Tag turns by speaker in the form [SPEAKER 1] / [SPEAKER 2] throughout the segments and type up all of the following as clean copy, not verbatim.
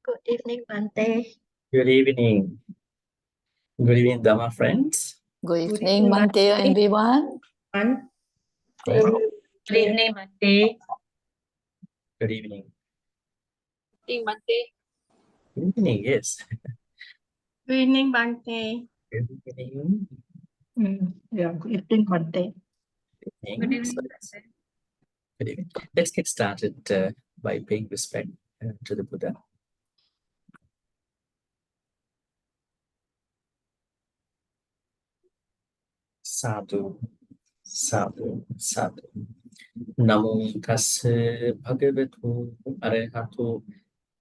[SPEAKER 1] Good evening, Bhante.
[SPEAKER 2] Good evening. Good evening, Dhamma friends.
[SPEAKER 3] Good evening, Bhante, everyone.
[SPEAKER 1] Good evening, Bhante.
[SPEAKER 2] Good evening.
[SPEAKER 1] Good evening, Bhante.
[SPEAKER 2] Good evening, yes.
[SPEAKER 1] Good evening, Bhante.
[SPEAKER 2] Good evening.
[SPEAKER 1] Yeah, good evening, Bhante.
[SPEAKER 2] Good evening. Good evening. Let's get started by paying respect to the Buddha. Sadhu, sadhu, sadhu. Namo tassa bhagavatu arahato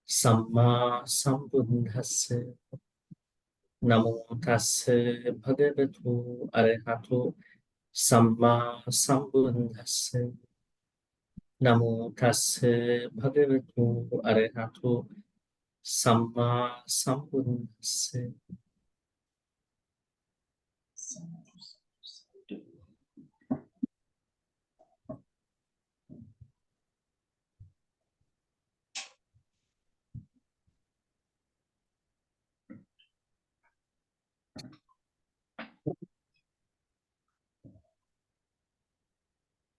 [SPEAKER 2] samma sambuddhassa. Namo tassa bhagavatu arahato samma sambuddhassa. Namo tassa bhagavatu arahato samma sambuddhassa.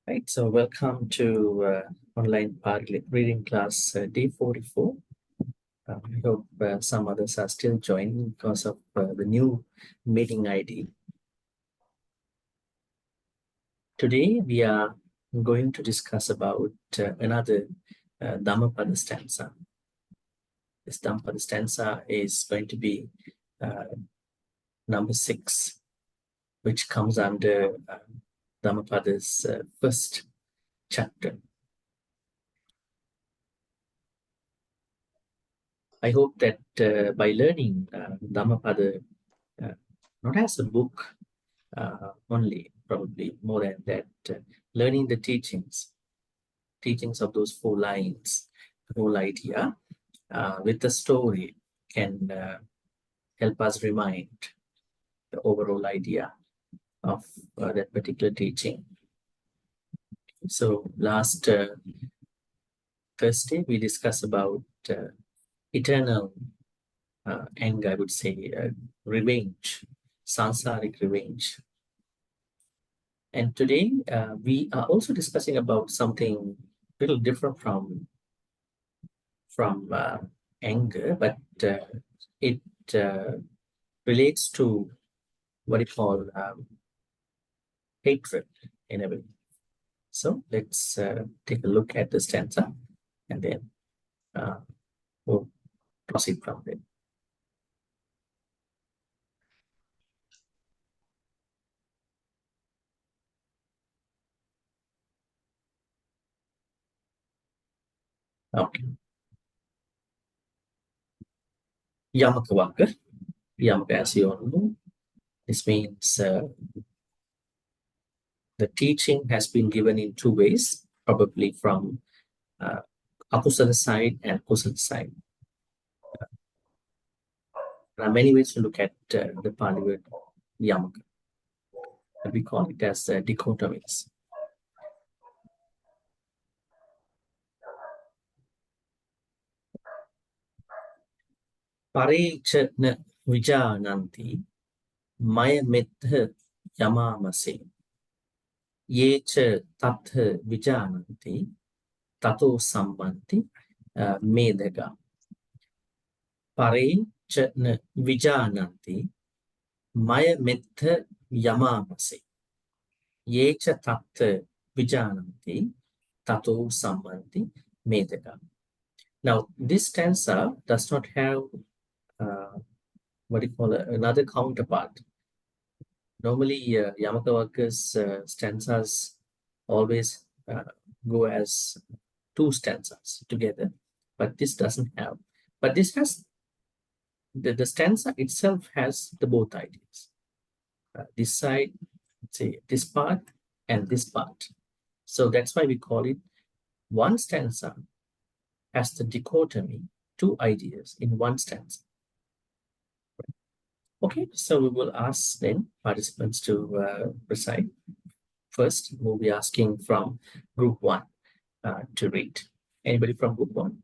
[SPEAKER 2] Right, so welcome to online Pali reading class day 44. I hope some others are still joining because of the new meeting ID. Today we are going to discuss about another Dhammapada stanza. This Dhammapada stanza is going to be number 6, which comes under Dhammapada's first chapter. I hope that by learning Dhammapada, not as a book only, probably more than that, learning the teachings of those 4 lines, the whole idea, with the story can help us remind the overall idea of that particular teaching. So last Thursday, we discussed about eternal anger, I would say, revenge, sansaric revenge. And today, we are also discussing about something a little different from anger, but it relates to what you call hatred in a way. So let's take a look at the stanza and then we'll proceed from there. Okay. Yamaka Waka. Yamaka, as you all know, this means the teaching has been given in 2 ways, probably from Akusala side and Kusala side. There are many ways to look at the Pali word Yamaka. But we call it as dichotomies. Parecha na vijananti maya metha yamamase yecha tatha vijananti tato sambanti medhaga. Parecha na vijananti maya metha yamamase yecha tatha vijananti tato sambanti medhaga. Now, this stanza does not have what do you call it, another counterpart. Normally, Yamakawaka's stanzas always go as 2 stanzas together, but this doesn't have. But this has, the stanza itself has the both ideas. This side, say this part and this part. So that's why we call it one stanza has the dichotomy, 2 ideas in one stanza. Okay, so we will ask then participants to recite. First, we'll be asking from group 1 to read. Anybody from group 1?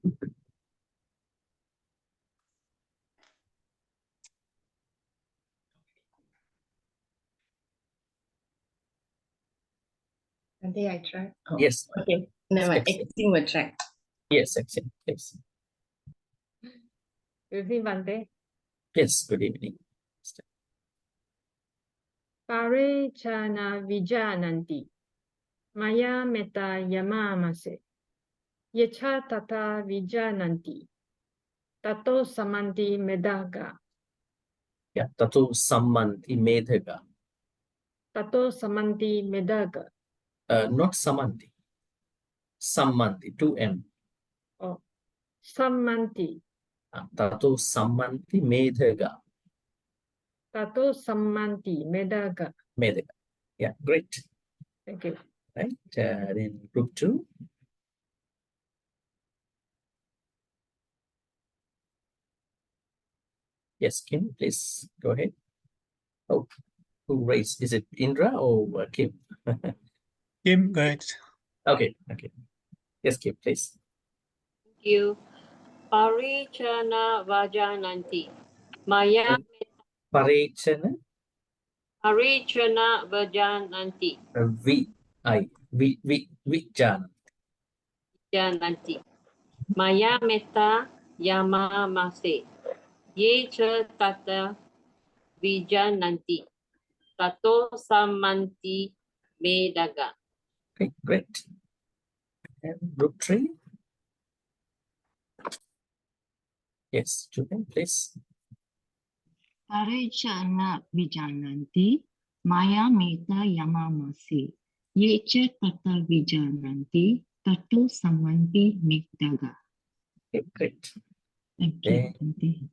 [SPEAKER 1] Bhante, I try. Oh,
[SPEAKER 2] Yes.
[SPEAKER 1] okay. Never mind.
[SPEAKER 2] Excellent.
[SPEAKER 1] Acting will try.
[SPEAKER 2] Yes, excellent. Yes.
[SPEAKER 4] Good evening, Bhante.
[SPEAKER 2] Yes, good evening.
[SPEAKER 4] Pare chana vijananti. Maya meta yamamase. Yecha tata vijananti. Tato samanti medaga.
[SPEAKER 2] Yeah, Tatu Sammanti Medhaga.
[SPEAKER 4] Tato samanti medaga.
[SPEAKER 2] Not Samanti. Sammanti, 2M.
[SPEAKER 4] Oh, samanti.
[SPEAKER 2] Tatu Sammanti Medhaga.
[SPEAKER 4] Tato samanti medaga.
[SPEAKER 2] Medhaga. Yeah, great.
[SPEAKER 4] Thank you.
[SPEAKER 2] Right. Then group 2. Yes, Kim, please go ahead. Oh, who raised? Is it Indra or Kim?
[SPEAKER 5] Kim, go ahead.
[SPEAKER 2] Okay, okay. Yes, Kim, please.
[SPEAKER 6] Thank you. Parichana vajananti. Maya
[SPEAKER 2] Parechana
[SPEAKER 6] parichana vajananti.
[SPEAKER 2] Vijana.
[SPEAKER 6] Jananti. Maya metta yamamase. Ye cha tata vijananti. Tato samanti medaga.
[SPEAKER 2] Okay, great. And group 3. Yes, Julian, please.
[SPEAKER 7] Parechana vijananti, maya meta yamamase. Yecha tata vijananti, tato samanti megdaga.
[SPEAKER 2] Okay, great.
[SPEAKER 7] Thank you, Bhante.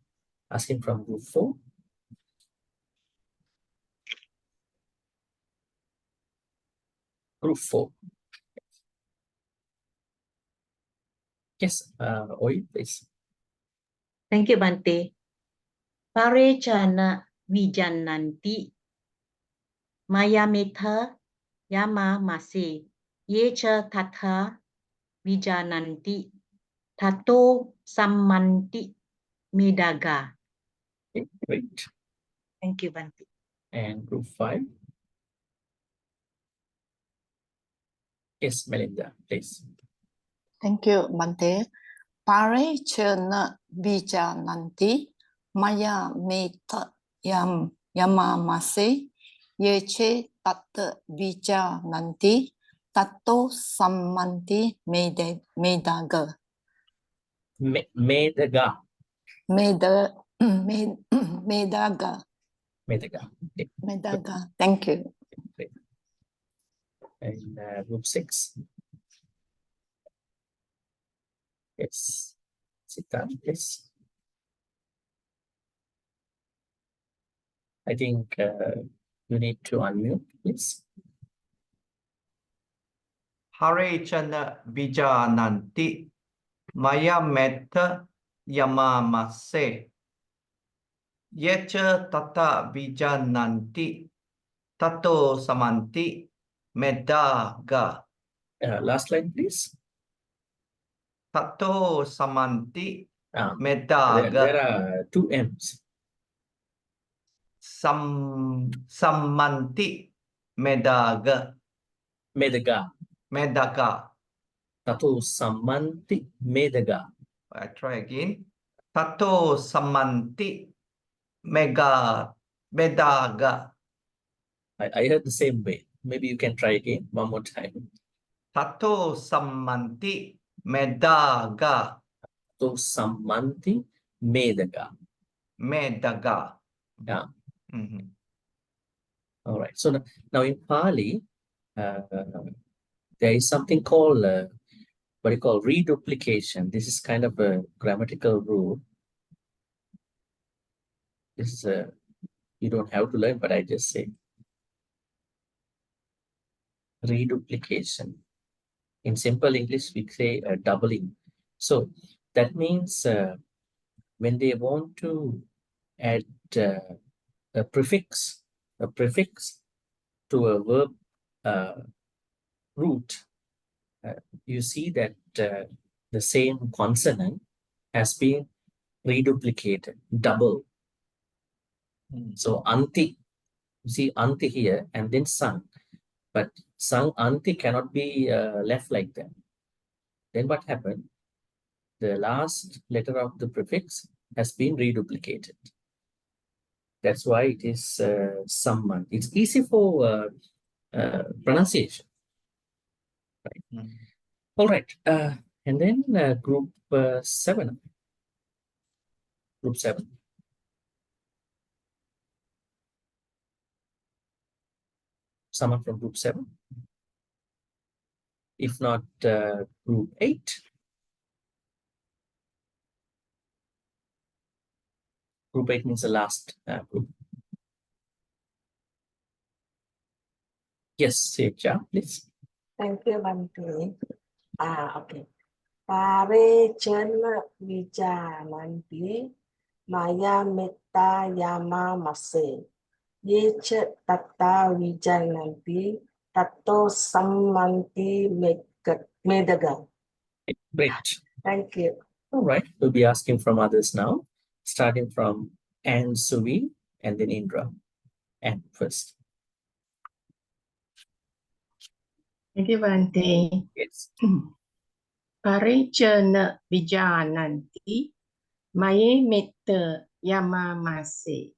[SPEAKER 2] Asking from group 4. Group 4. Yes, Oi, please.
[SPEAKER 8] Thank you, Bhante. Parechana vijananti mayametha yama mase yecha tatha vijananti tato sammanti medaga.
[SPEAKER 2] Okay, great.
[SPEAKER 8] Thank you, Bhante.
[SPEAKER 2] And group 5. Yes, Melinda, please.
[SPEAKER 3] Thank you, Bhante. Pare chana vijananti. Maya meta yamamase. Yeche tata vijananti. Tato samanti medaga.
[SPEAKER 2] Medaga.
[SPEAKER 3] Medaga.
[SPEAKER 2] Medaga. Okay,
[SPEAKER 3] Medaga. Thank you.
[SPEAKER 2] great. And group 6. Yes. Sita, please. I think you need to unmute, please.
[SPEAKER 5] Harechana vijananti. Maya metta yamamase. Yecha tata vijananti. Tato samanti medaga.
[SPEAKER 2] Last line, please.
[SPEAKER 5] Tato samanti
[SPEAKER 2] There
[SPEAKER 5] medaga.
[SPEAKER 2] are 2 M's.
[SPEAKER 5] Sammanti medaga.
[SPEAKER 2] Medaga.
[SPEAKER 5] Medaga.
[SPEAKER 2] Tato Sammanti Medaga.
[SPEAKER 5] I try again. Tato samanti medaga.
[SPEAKER 2] I heard the same way. Maybe you can try again one more time.
[SPEAKER 5] Tato samanti medaga.
[SPEAKER 2] Tato Sammanti Medaga.
[SPEAKER 5] Medaga.
[SPEAKER 2] Yeah.
[SPEAKER 5] Mhm.
[SPEAKER 2] All right. So now in Pali, there is something called what you call reduplication. This is kind of a grammatical rule. This is a you don't have to learn, but I just say reduplication. In simple English, we say doubling. So that means when they want to add a prefix to a verb root, you see that the same consonant has been reduplicated, double. So anti, you see anti here and then san. But sang anti cannot be left like that. Then what happened? The last letter of the prefix has been reduplicated. That's why it is samman. It's easy for pronunciation. Right. All right. And then group 7. Group 7. Someone from group 7. If not, group 8. Group 8 means the last group. Yes, Secha, please.
[SPEAKER 9] Thank you, Bhante. Okay. Pare chana vijananti maya metta yama mase. Yecha tata vijananti tato sammanti medaga.
[SPEAKER 2] Great.
[SPEAKER 9] Thank you.
[SPEAKER 2] All right. We'll be asking from others now, starting from Anne Suvi and then Indra. Anne first.
[SPEAKER 1] Thank you, Bhante.
[SPEAKER 2] Yes.
[SPEAKER 1] Parechana vijananti maye metta yamamase.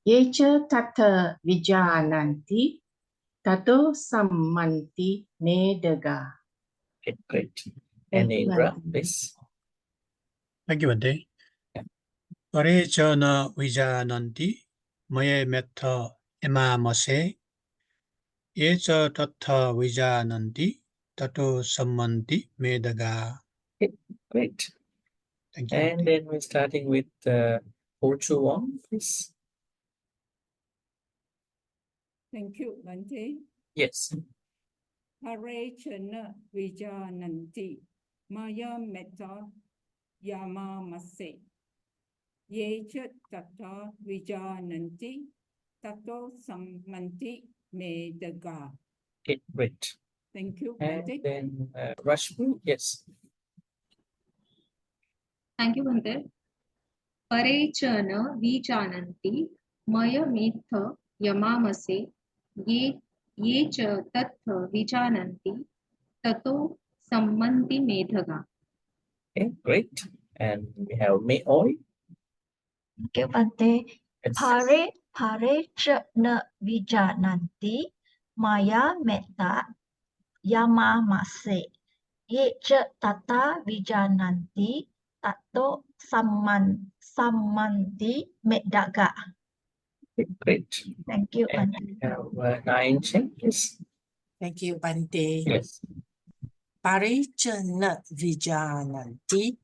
[SPEAKER 1] Yecha tata vijananti tato sammanti medaga.
[SPEAKER 2] Okay, great.
[SPEAKER 1] Thank
[SPEAKER 2] And
[SPEAKER 1] you,
[SPEAKER 2] Indra,
[SPEAKER 1] Bhante.
[SPEAKER 2] please.
[SPEAKER 10] Thank you, Bhante.
[SPEAKER 2] Yeah.
[SPEAKER 10] Parechana vijananti maye metta imamase yecha tattha vijananti tato sammanti medaga.
[SPEAKER 2] Okay, great.
[SPEAKER 10] Thank you,
[SPEAKER 2] And
[SPEAKER 10] Bhante.
[SPEAKER 2] then we're starting with Ho Chu Wong, please.
[SPEAKER 11] Thank you, Bhante.
[SPEAKER 2] Yes.
[SPEAKER 11] Parechana vijananti maya metta yama mase. Yecha tata vijananti tato sammanti medaga.
[SPEAKER 2] Okay, great.
[SPEAKER 11] Thank you,
[SPEAKER 2] And
[SPEAKER 11] Bhante.
[SPEAKER 2] then Rashmi, yes.
[SPEAKER 12] Thank you, Bhante. Parechana vijananti maya metha yamamase ye cha tatha vijananti tato sammanti medhaga.
[SPEAKER 2] Okay, great. And we have May Oi.
[SPEAKER 13] Thank you, Bhante.
[SPEAKER 2] Yes.
[SPEAKER 13] Pare chana vijananti maya metta yama mase. Ye cha tata vijananti tato sammanti medaga.
[SPEAKER 2] Okay, great.
[SPEAKER 13] Thank you,
[SPEAKER 2] And
[SPEAKER 13] Bhante.
[SPEAKER 2] we have Nine Chen, yes.
[SPEAKER 14] Thank you, Bhante.
[SPEAKER 2] Yes.
[SPEAKER 14] Parechana vijananti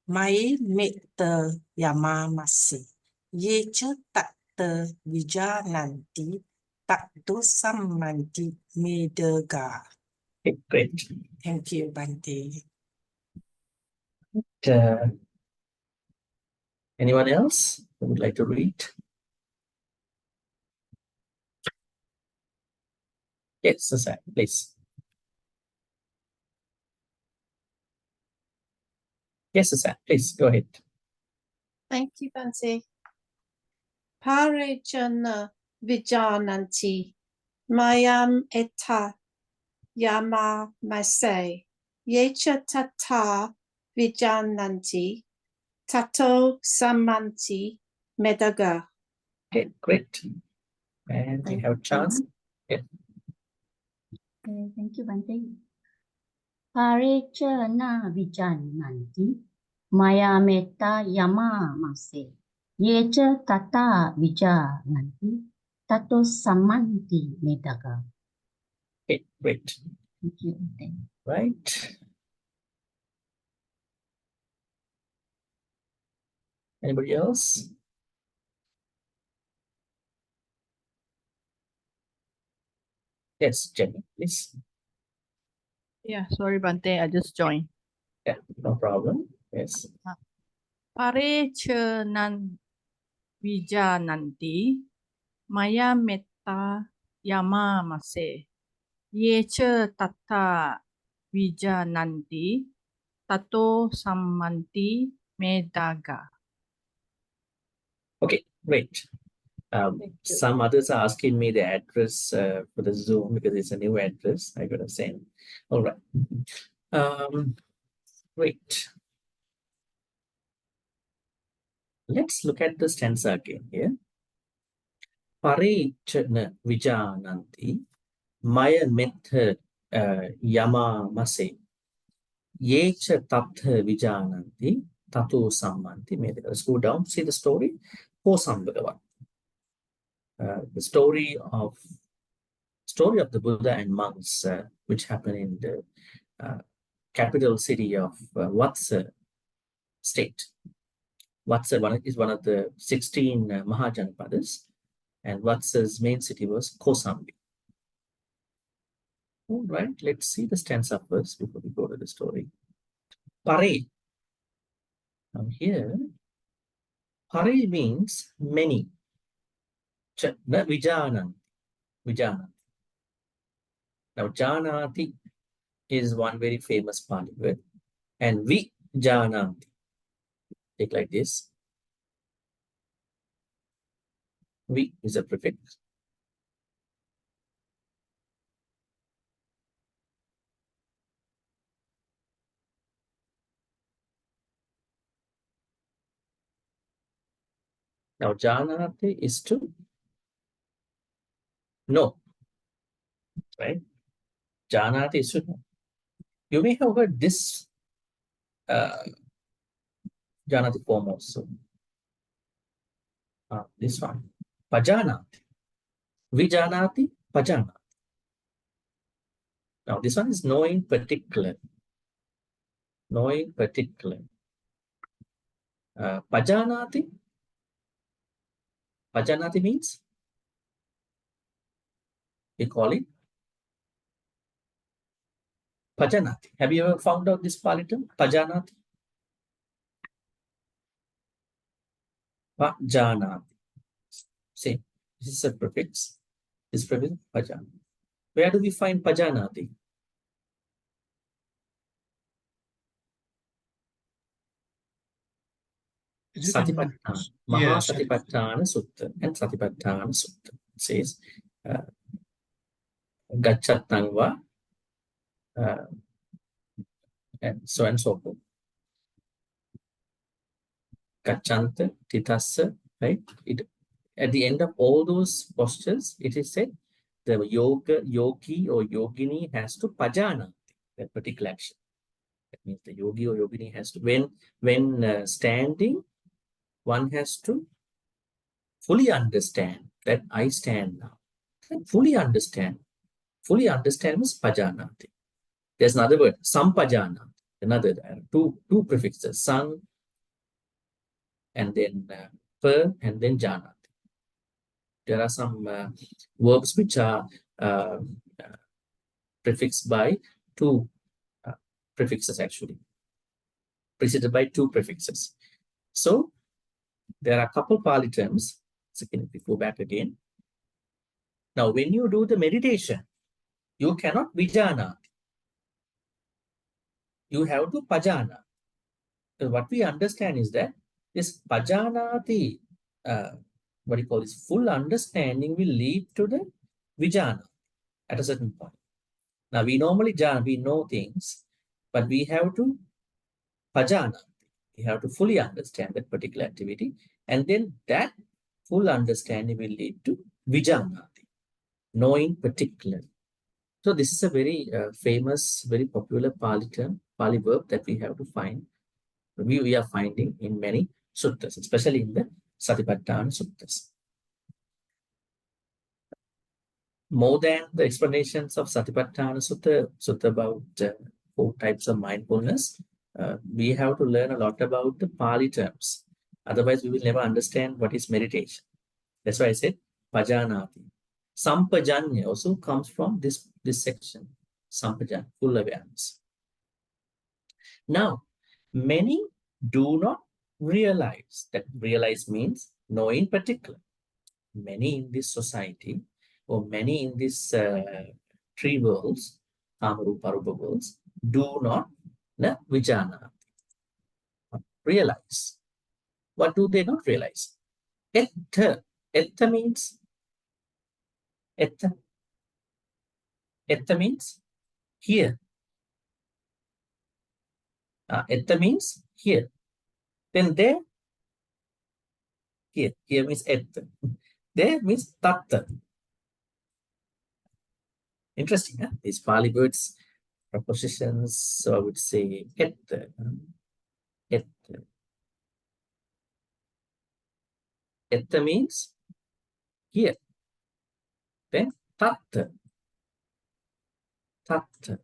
[SPEAKER 14] mae metta yamamase. Yecha tatta vijananti tatto sammanti medaga.
[SPEAKER 2] Okay, great.
[SPEAKER 14] Thank you, Bhante.
[SPEAKER 2] Anyone else who would like to read? Yes, Susan, please. Yes, Susan, please go ahead.
[SPEAKER 15] Thank you, Bhante. Parechana vijananti mayam etta yama mase. Yecha tata vijananti tato sammanti medaga.
[SPEAKER 2] Okay, great. And we have chance. Yeah.
[SPEAKER 7] Thank you, Bhante. Parechana vijananti maya metta yamamase. Yecha tata vijananti tato sammanti medaga.
[SPEAKER 2] Okay, great.
[SPEAKER 7] Thank you, Bhante.
[SPEAKER 2] Right. Anybody else? Yes, Jenny, please.
[SPEAKER 16] Yeah, sorry, Bhante, I just joined.
[SPEAKER 2] Yeah, no problem. Yes.
[SPEAKER 16] Parechanan vijananti maya metta yamamase. Yecha tata vijananti tato sammanti medaga.
[SPEAKER 2] Okay, great. Some others are asking me the address for the Zoom because it's a new address I gotta send. All right. Great. Let's look at the stanza again here. Parichana vijananti maya metha yama mase yecha tatha vijananti tato sammanti medha. Let's go down, see the story. Kosambhagava. The story of the Buddha and monks, which happened in the capital city of Vatsa state. Vatsa is one of the 16 Mahajanapadas, and Vatsa's main city was Kosambi. All right, let's see the stanza first before we go to the story. Pare. Now here, pare means many. Na vijananti. Vijananti. Now janati is one very famous Pali word, and vijananti. Take like this. Vi is a prefix. Now janati is to know, right? Janati is to know. You may have heard this janati form also. This one. Pajanati. Vijanati, pajanati. Now this one is knowing particular. Knowing particular. Pajanati. Pajanati means we call it pajanati. Have you ever found out this Pali term? Pajanati. Pajanati. Same. This is a prefix. This prefix pajanati. Where do we find pajanati? Satipatthana. Maha Satipatthana Sutta and Satipatthana Sutta. It says Gachatangva and so forth. Gachanta, Titassa, right? At the end of all those postures, it is said the yogi or yogini has to pajana that particular action. That means the yogi or yogini has to, when standing, one has to fully understand that I stand now. And fully understand. Fully understand means pajanati. There's another word, sampajanati. Another two prefixes, sang and then per and then janati. There are some verbs which are prefixed by two prefixes actually, preceded by two prefixes. So there are a couple Pali terms. Second, if we go back again. Now, when you do the meditation, you cannot vijana. You have to pajana. So what we understand is that this pajanati, what you call this full understanding will lead to the vijana at a certain point. Now we normally we know things, but we have to pajana. We have to fully understand that particular activity, and then that full understanding will lead to vijanati, knowing particular. So this is a very famous, very popular Pali term, Pali verb that we have to find. We are finding in many suttas, especially in the Satipatthana suttas. More than the explanations of Satipatthana sutta about 4 types of mindfulness, we have to learn a lot about the Pali terms. Otherwise, we will never understand what is meditation. That's why I said pajanati. Sampajanya also comes from this section. Sampajanya, full awareness. Now, many do not realize that. Realize means know in particular. Many in this society, or many in this 3 worlds, Kamarupa Rupa worlds, do not vijana, realize. What do they not realize? Ettha Etta means etta. Etta means here. Etta means here. Then there, here. Here means etta. There means tatta. Interesting, huh? These Pali words, prepositions. So I would say etta. Etta. Etta means here. Then tatta. Tatta.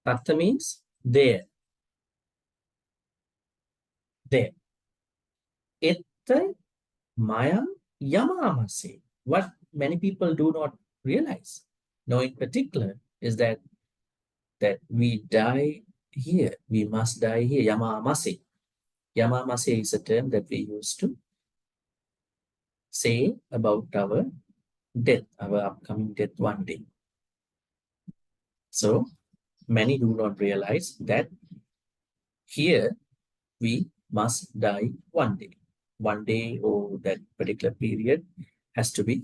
[SPEAKER 2] Tatta means there. There. Etta maya yamamase. What many people do not realize, no in particular, is that we die here. We must die here. Yamamase. Yamamase is a term that we use to say about our death, our upcoming death one day. So many do not realize that here we must die one day. One day or that particular period has to be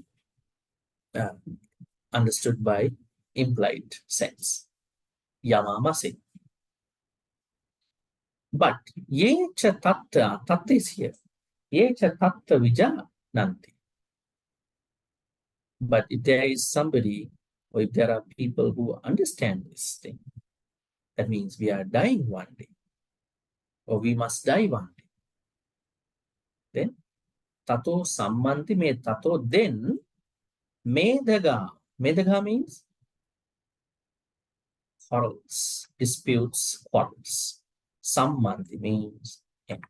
[SPEAKER 2] understood by implied sense. Yamamase. But ye cha tatta, tatta is here. Ye cha tatta vijananti. But if there is somebody, or if there are people who understand this thing, that means we are dying one day, or we must die one day. Then tato sammanti me tato, then medaga. Medaga means quarrels, disputes, quarrels. Sammanti means end.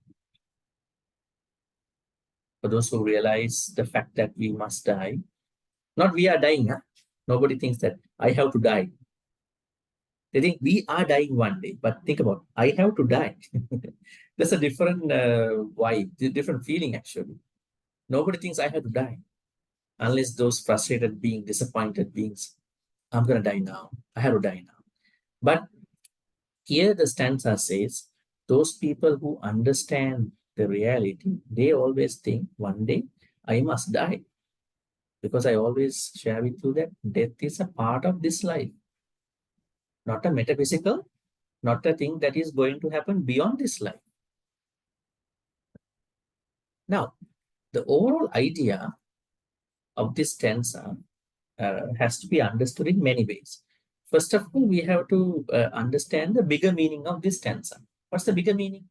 [SPEAKER 2] For those who realize the fact that we must die, not we are dying, huh? Nobody thinks that I have to die. They think we are dying one day, but think about, I have to die. That's a different vibe, different feeling actually. Nobody thinks I have to die. Unless those frustrated beings, disappointed beings, I'm going to die now. I have to die now. But here the stanza says, those people who understand the reality, they always think one day I must die. Because I always share with you that death is a part of this life. Not a metaphysical, not a thing that is going to happen beyond this life. Now, the overall idea of this stanza has to be understood in many ways. First of all, we have to understand the bigger meaning of this stanza. What's the bigger meaning?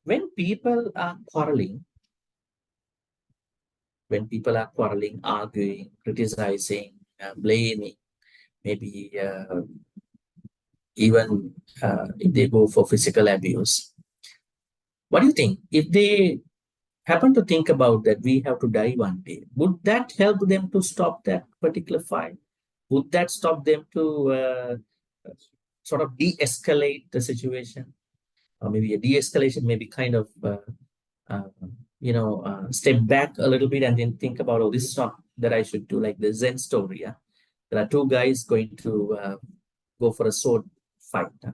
[SPEAKER 2] When people are quarreling, arguing, criticizing, blaming, maybe even if they go for physical abuse, what do you think? If they happen to think about that we have to die one day, would that help them to stop that particular fight? Would that stop them to sort of de-escalate the situation? Or maybe a de-escalation may be kind of, step back a little bit and then think about, oh, this is not that I should do, like the Zen story. Yeah? There are two guys going to go for a sword fight. Huh?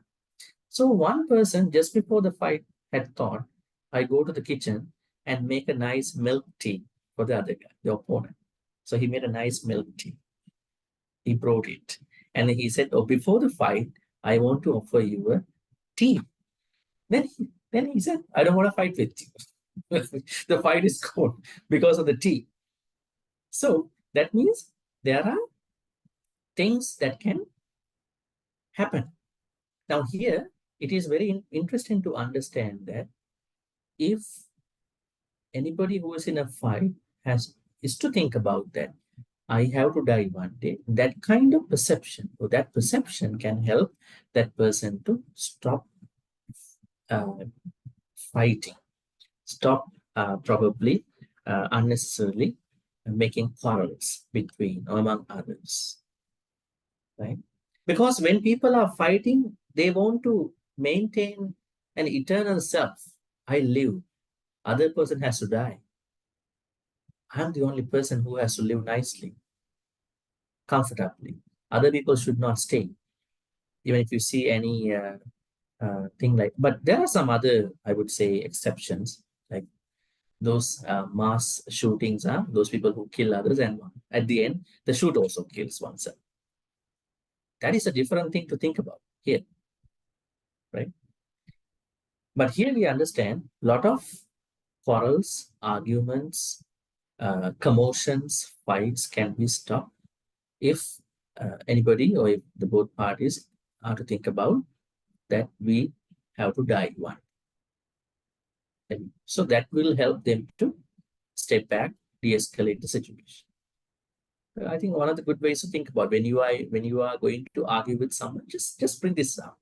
[SPEAKER 2] So one person, just before the fight, had thought, I go to the kitchen and make a nice milk tea for the other guy, the opponent. So he made a nice milk tea. He brought it. And he said, oh, before the fight, I want to offer you a tea. Then he said, I don't want to fight with you. The fight is gone because of the tea. So that means there are things that can happen. Now here, it is very interesting to understand that if anybody who is in a fight is to think about that, I have to die one day, that kind of perception, or that perception can help that person to stop fighting, stop probably unnecessarily making quarrels between or among others, right? Because when people are fighting, they want to maintain an eternal self. I live, other person has to die. I'm the only person who has to live nicely, comfortably. Other people should not stay. Even if you see any thing like, but there are some other, I would say, exceptions. Like those mass shootings are those people who kill others, and at the end, the shoot also kills oneself. That is a different thing to think about here, right? But here we understand a lot of quarrels, arguments, commotions, fights can be stopped if anybody or if the both parties are to think about that we have to die one. And so that will help them to step back, de-escalate the situation. I think one of the good ways to think about when you are going to argue with someone, just bring this up.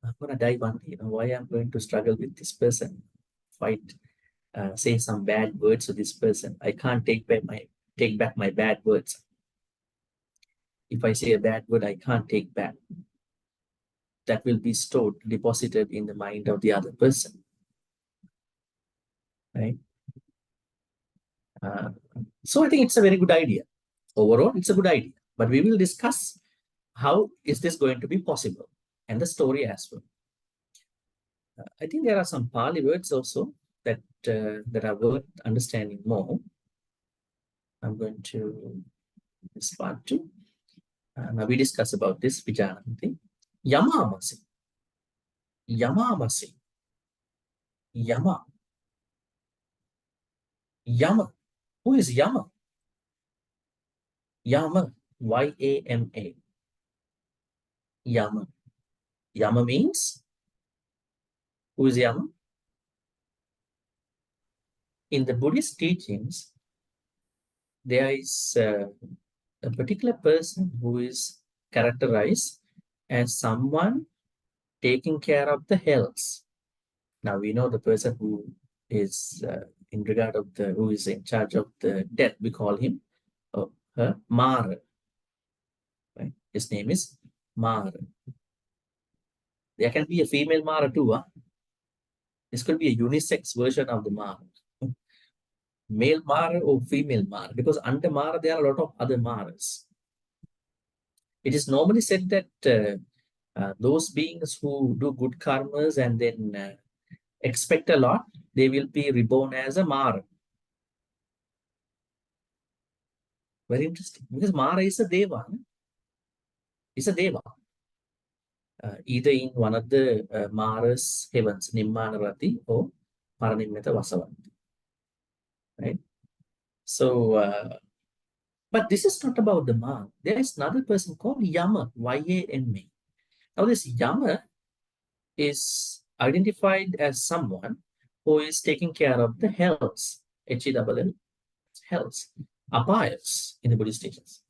[SPEAKER 2] I'm gonna die one day. Why I'm going to struggle with this person, fight, say some bad words to this person. I can't take back my bad words. If I say a bad word, I can't take back. That will be stored, deposited in the mind of the other person, right? So I think it's a very good idea. Overall, it's a good idea. But we will discuss how is this going to be possible and the story as well. I think there are some Pali words also that are worth understanding more. I'm going to this part too. Now we discuss about this Vijananti. Yamamasi. Yamamasi. Yama. Yama. Who is Yama? Yama. Y-A-M-A. Yama. Yama means, who is Yama? In the Buddhist teachings, there is a particular person who is characterized as someone taking care of the hells. Now we know the person who is in regard of who is in charge of the death, we call him her Mara. Right? His name is Mara. There can be a female Mara too. Huh? This could be a unisex version of the Mara. Male Mara or female Mara, because under Mara there are a lot of other Maras. It is normally said that those beings who do good karmas and then expect a lot, they will be reborn as a Mara. Very interesting, because Mara is a Deva. It's a Deva. Either in one of the Mara's heavens, Nimmanarati or Paranimeta Vasavanti. Right? So, but this is not about the Mara. There is another person called Yama, Y-A-M-A. Now this Yama is identified as someone who is taking care of the hells, H-E-L-L, hells, apayas in the Buddhist teachings.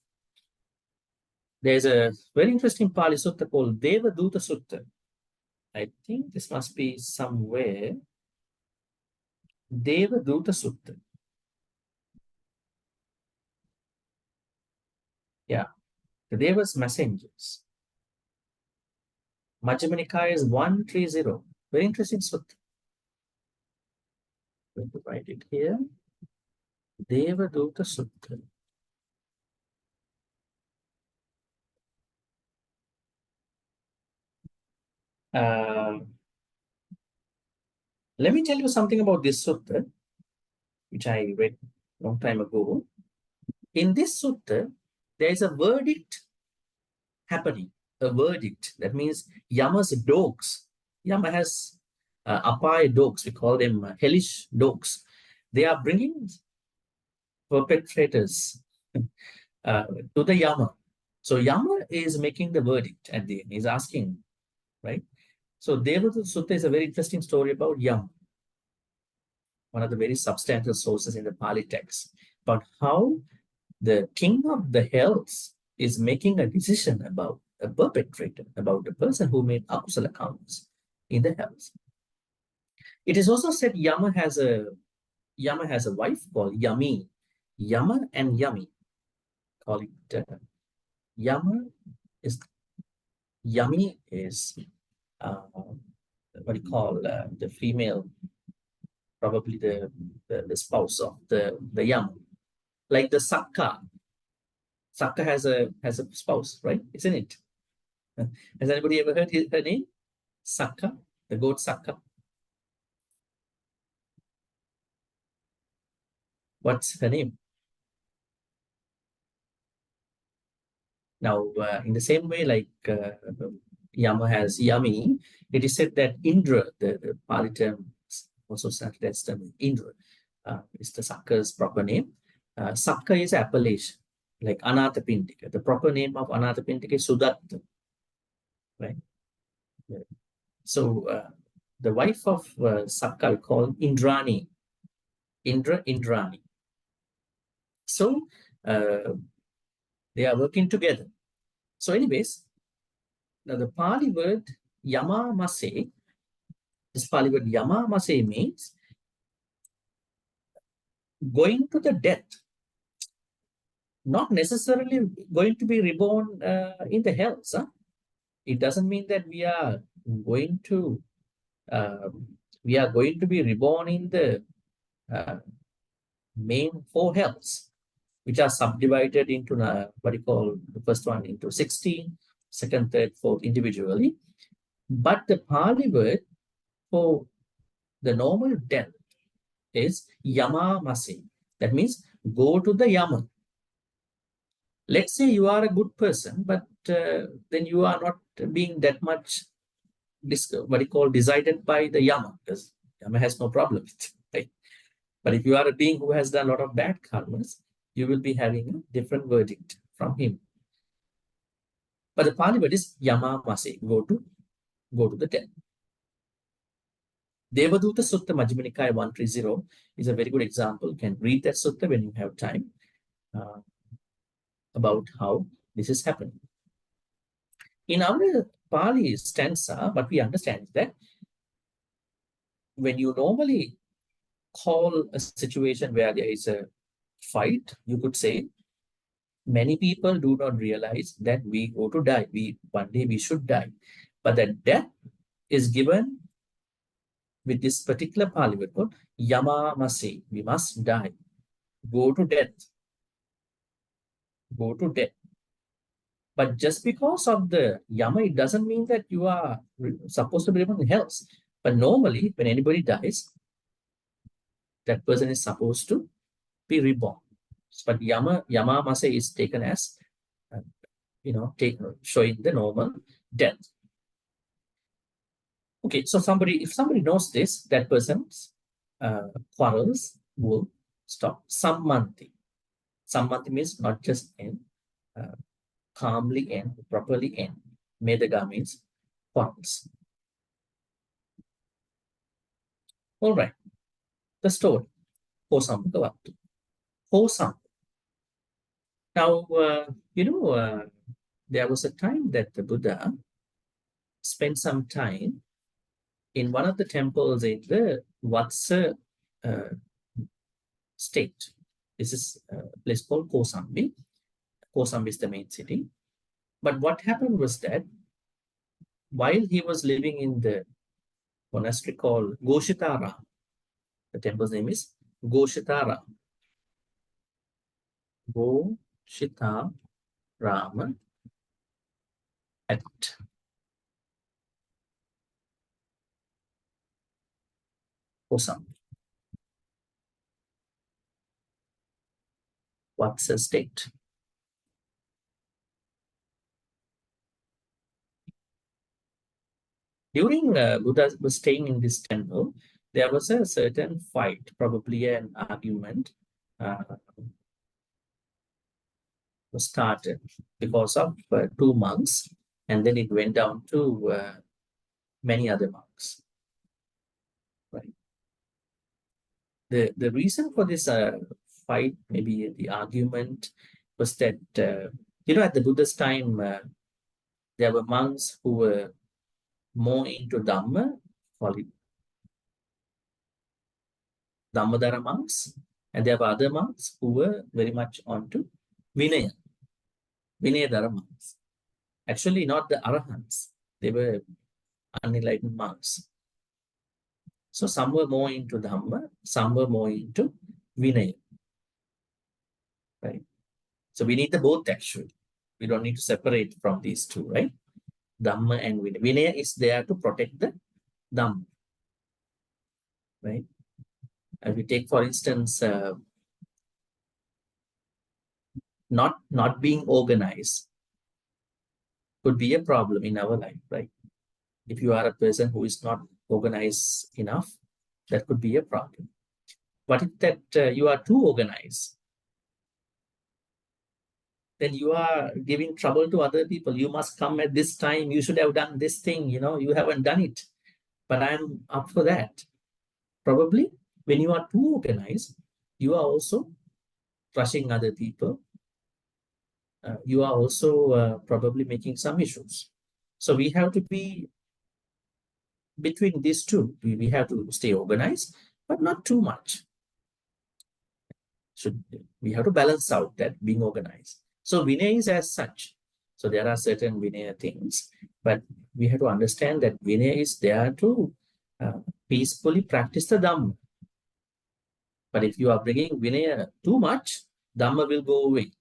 [SPEAKER 2] There's a very interesting Pali Sutta called Deva Duta Sutta. I think this must be somewhere. Deva Duta Sutta. Yeah, the Deva's messengers. Majjhima Nikaya is 130. Very interesting sutta. I'm going to write it here. Deva Duta Sutta. Let me tell you something about this sutta, which I read a long time ago. In this sutta, there is a verdict happening. A verdict. That means Yama's dogs. Yama has apaya dogs. We call them hellish dogs. They are bringing perpetrators to the Yama. So Yama is making the verdict at the end. He's asking, right? So Devata Sutta is a very interesting story about Yama, one of the very substantial sources in the Pali text, about how the king of the hells is making a decision about a perpetrator, about the person who made akusala karmas in the hells. It is also said Yama has a wife called Yami. Yama and Yami. Call it Yami is what do you call the female, probably the spouse of the Yama, like the Sakka. Sakka has a spouse, right? Isn't it? Has anybody ever heard her name? Sakka, the goat Sakka. What's her name? Now, in the same way, like Yama has Yami, it is said that Indra, the Pali term, also started as the Indra, is the Sakka's proper name. Sakka is appellation, like Anathapindika. The proper name of Anathapindika is Sudatta, right? So the wife of Sakka we call Indrani, Indrani. So they are working together. So anyways, now the Pali word Yamamase, this Pali word Yamamase means going to the death, not necessarily going to be reborn in the hells. Huh? It doesn't mean that we are going to be reborn in the main 4 hells, which are subdivided into what you call the first one into 16, second, third, fourth individually. But the Pali word for the normal death is Yamamase. That means go to the Yama. Let's say you are a good person, but then you are not being that much what you call decided by the Yama, because Yama has no problem with it, right? But if you are a being who has done a lot of bad karmas, you will be having a different verdict from him. But the Pali word is Yamamase, go to the death. Devaduta Sutta Majjhima Nikaya 130 is a very good example. You can read that sutta when you have time about how this is happening. In our Pali stanza, what we understand is that when you normally call a situation where there is a fight, you could say, many people do not realize that we go to die. One day we should die. But that death is given with this particular Pali word called Yamamase. We must die. Go to death. Go to death. But just because of the Yama, it doesn't mean that you are supposed to be living in hells. But normally, when anybody dies, that person is supposed to be reborn. But Yamamase is taken as, showing the normal death. Okay, so if somebody knows this, that person's quarrels will stop. Sammanti. Sammanti means not just end, calmly end, properly end. Medaga means quarrels. All right, the story. Kosam Gavatu. Kosam. Now, there was a time that the Buddha spent some time in one of the temples in the Vatsa state. This is a place called Kosambi. Kosambi is the main city. But what happened was that while he was living in the monastery called Goshitara, the temple's name is Goshitara. Goshitara at Kosambi. What's the state? During Buddha was staying in this temple, there was a certain fight, probably an argument was started because of 2 monks, and then it went down to many other monks. Right. The reason for this fight, maybe the argument, was that at the Buddha's time, there were monks who were more into Dhamma, call it Dhammadara monks, and there were other monks who were very much onto Vinaya, Vinayadhara monks. Actually, not the Arahants, they were unenlightened monks. So some were more into Dhamma, some were more into Vinaya. Right? So we need the both actually. We don't need to separate from these two, right? Dhamma and Vinaya. Vinaya is there to protect the Dhamma. Right? And we take, for instance, not being organized could be a problem in our life, right? If you are a person who is not organized enough, that could be a problem. What if that you are too organized? Then you are giving trouble to other people. You must come at this time. You should have done this thing. You haven't done it, but I'm up for that. Probably when you are too organized, you are also rushing other people. You are also probably making some issues. So we have to be between these two. We have to stay organized, but not too much. We have to balance out that being organized. So Vinaya is as such. So there are certain Vinaya things, but we have to understand that Vinaya is there to peacefully practice the Dhamma. But if you are bringing Vinaya too much, Dhamma will go away.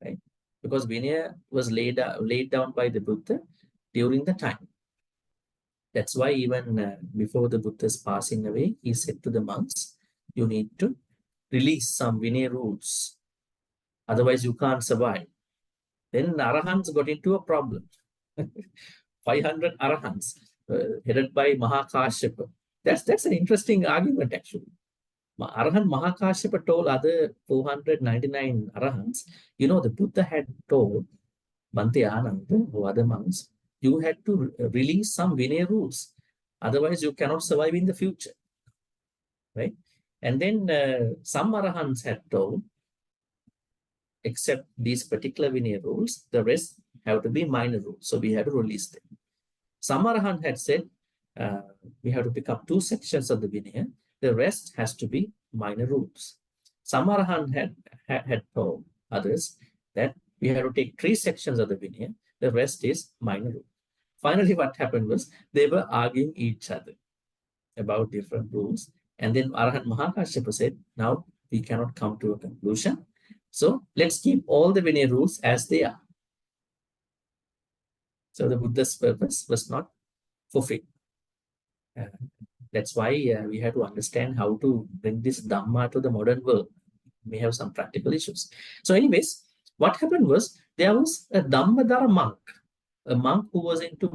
[SPEAKER 2] Right? Because Vinaya was laid down by the Buddha during the time. That's why even before the Buddha's passing away, he said to the monks, you need to release some Vinaya rules. Otherwise, you can't survive. Then Arahants got into a problem. 500 Arahants headed by Mahakashyapa. That's an interesting argument, actually. Arahant Mahakashyapa told other 499 Arahants, the Buddha had told Bhante Ananda or other monks, you had to release some Vinaya rules. Otherwise, you cannot survive in the future. Right? And then some Arahants had told, except these particular Vinaya rules, the rest have to be minor rules. So we have to release them. Some Arahant had said, we have to pick up 2 sections of the Vinaya. The rest has to be minor rules. Some Arahant had told others that we have to take 3 sections of the Vinaya. The rest is minor rules. Finally, what happened was they were arguing each other about different rules. And then Arahant Mahakashyapa said, now we cannot come to a conclusion. So let's keep all the Vinaya rules as they are. So the Buddha's purpose was not fulfilled. That's why we have to understand how to bring this Dhamma to the modern world. We have some practical issues. So anyways, what happened was there was a Dhammadara monk, a monk who was into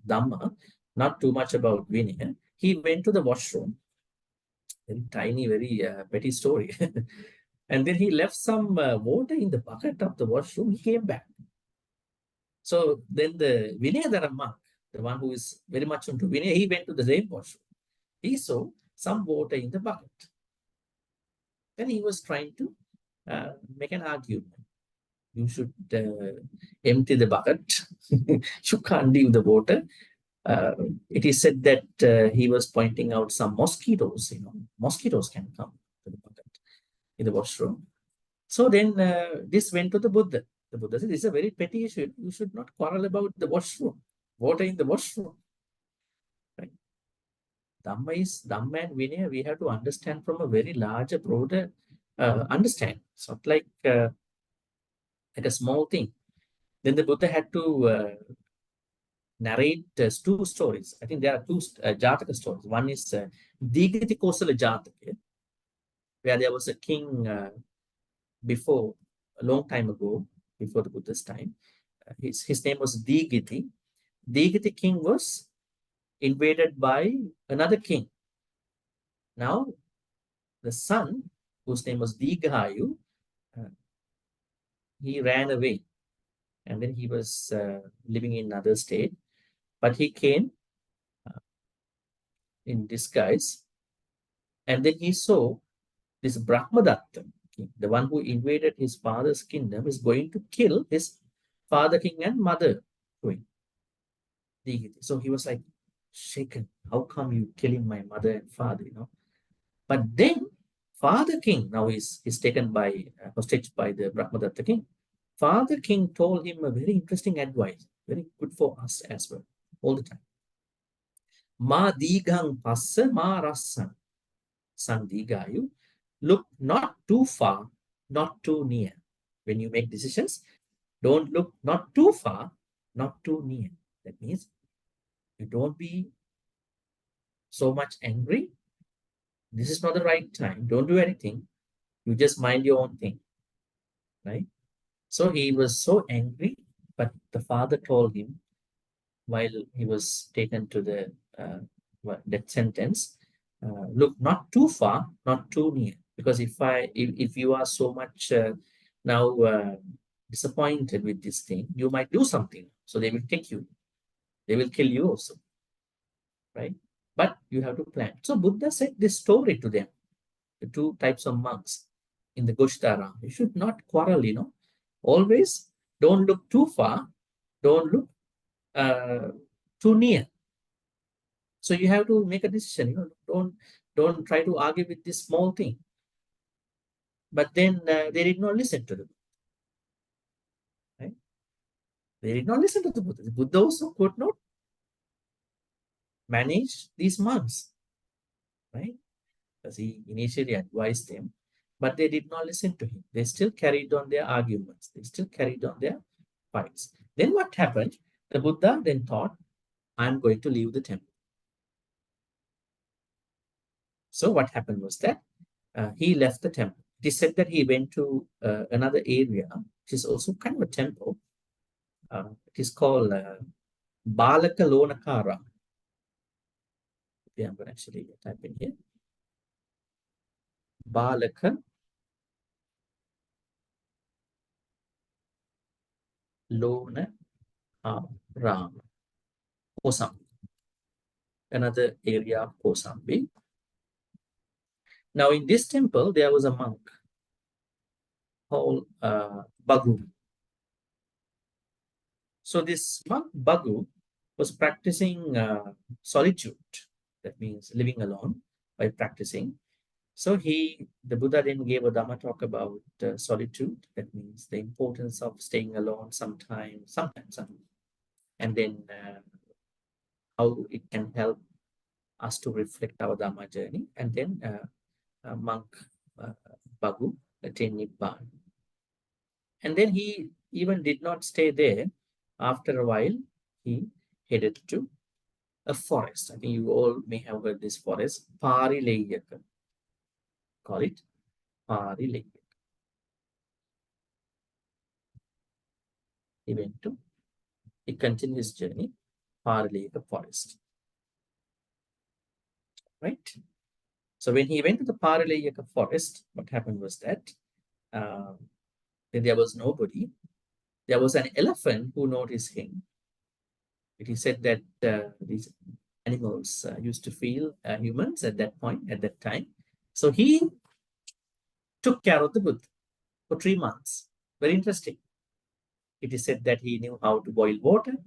[SPEAKER 2] Dhamma, not too much about Vinaya. He went to the washroom, very tiny, very petty story. And then he left some water in the bucket of the washroom. He came back. So then the Vinayadhara monk, the one who is very much into Vinaya, he went to the same washroom. He saw some water in the bucket. Then he was trying to make an argument. You should empty the bucket. You can't leave the water. It is said that he was pointing out some mosquitoes. Mosquitoes can come to the bucket in the washroom. So then this went to the Buddha. The Buddha said, this is a very petty issue. You should not quarrel about the washroom, water in the washroom. Right? Dhamma is Dhamma and Vinaya. We have to understand from a very larger, broader understanding. It's not like a small thing. Then the Buddha had to narrate 2 stories. I think there are 2 Jataka stories. One is Digiti Kosala Jataka, where there was a king before, a long time ago, before the Buddha's time. His name was Digiti. Digiti king was invaded by another king. Now, the son, whose name was Dighayu, he ran away. And then he was living in another state. But he came in disguise. And then he saw this Brahmadatta, the one who invaded his father's kingdom, is going to kill his father king and mother queen. So he was like shaken. How come you killing my mother and father? But then father king now is taken by hostage by the Brahmadatta king. Father king told him a very interesting advice, very good for us as well, all the time. Ma digang passa ma rassan. Son Digayu, look not too far, not too near. When you make decisions, don't look not too far, not too near. That means you don't be so much angry. This is not the right time. Don't do anything. You just mind your own thing. right? So he was so angry, but the father told him while he was taken to the death sentence, look, not too far, not too near, because if you are so much now disappointed with this thing, you might do something. So they will take you, they will kill you also, right? But you have to plan. So Buddha said this story to them, the two types of monks in the Goshtara. You should not quarrel, always don't look too far, don't look too near. So you have to make a decision. Don't try to argue with this small thing. But then they did not listen to them. Right? They did not listen to the Buddha. The Buddha also could not manage these monks, right? Because he initially advised them, but they did not listen to him. They still carried on their arguments. They still carried on their fights. Then what happened? The Buddha then thought, I'm going to leave the temple. So what happened was that he left the temple. It is said that he went to another area, which is also kind of a temple. It is called Balaka Lonakara. Yeah, I'm going to actually type in here. Balaka Lonakara. Kosambi. Another area of Kosambi. Now in this temple, there was a monk called Bagu. So this monk Bagu was practicing solitude. That means living alone by practicing. So the Buddha then gave a Dhamma talk about solitude. That means the importance of staying alone sometimes, and then how it can help us to reflect our Dhamma journey. And then monk Bagu attained Nibbana. And then he even did not stay there. After a while, he headed to a forest. I think you all may have heard this forest, Parilayaka. Call it Parilayaka. He continued his journey, Parilayaka forest. Right? So when he went to the Parilayaka forest, what happened was that then there was nobody. There was an elephant who noticed him. It is said that these animals used to feel humans at that point, at that time. So he took care of the Buddha for 3 months. Very interesting. It is said that he knew how to boil water.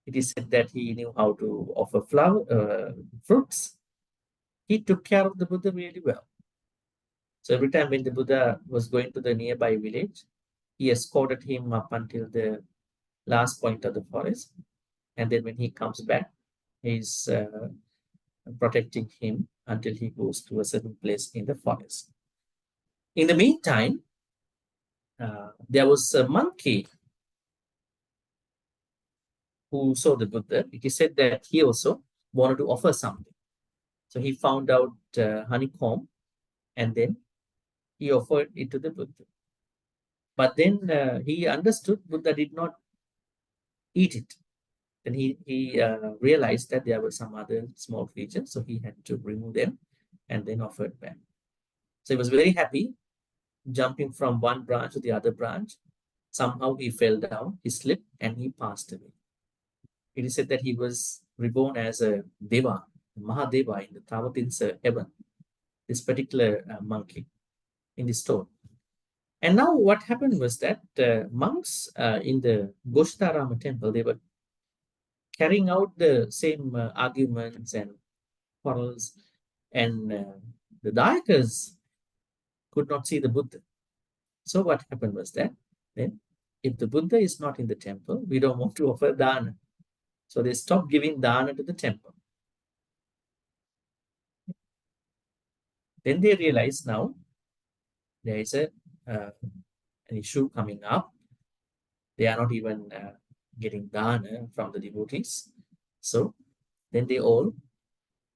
[SPEAKER 2] It is said that he knew how to offer fruits. He took care of the Buddha really well. So every time when the Buddha was going to the nearby village, he escorted him up until the last point of the forest. And then when he comes back, he's protecting him until he goes to a certain place in the forest. In the meantime, there was a monkey who saw the Buddha. It is said that he also wanted to offer something. So he found out honeycomb and then he offered it to the Buddha. But then he understood Buddha did not eat it. Then he realized that there were some other small creatures, so he had to remove them and then offered back. So he was very happy, jumping from one branch to the other branch. Somehow he fell down, he slipped, and he passed away. It is said that he was reborn as a Deva, Mahadeva in the Tavatinsa heaven, this particular monkey in this stone. And now what happened was that monks in the Goshtarama temple, they were carrying out the same arguments and quarrels, and the Dayakas could not see the Buddha. So what happened was that then if the Buddha is not in the temple, we don't want to offer dana. So they stopped giving dana to the temple. Then they realized now there is an issue coming up. They are not even getting dana from the devotees. So then they all,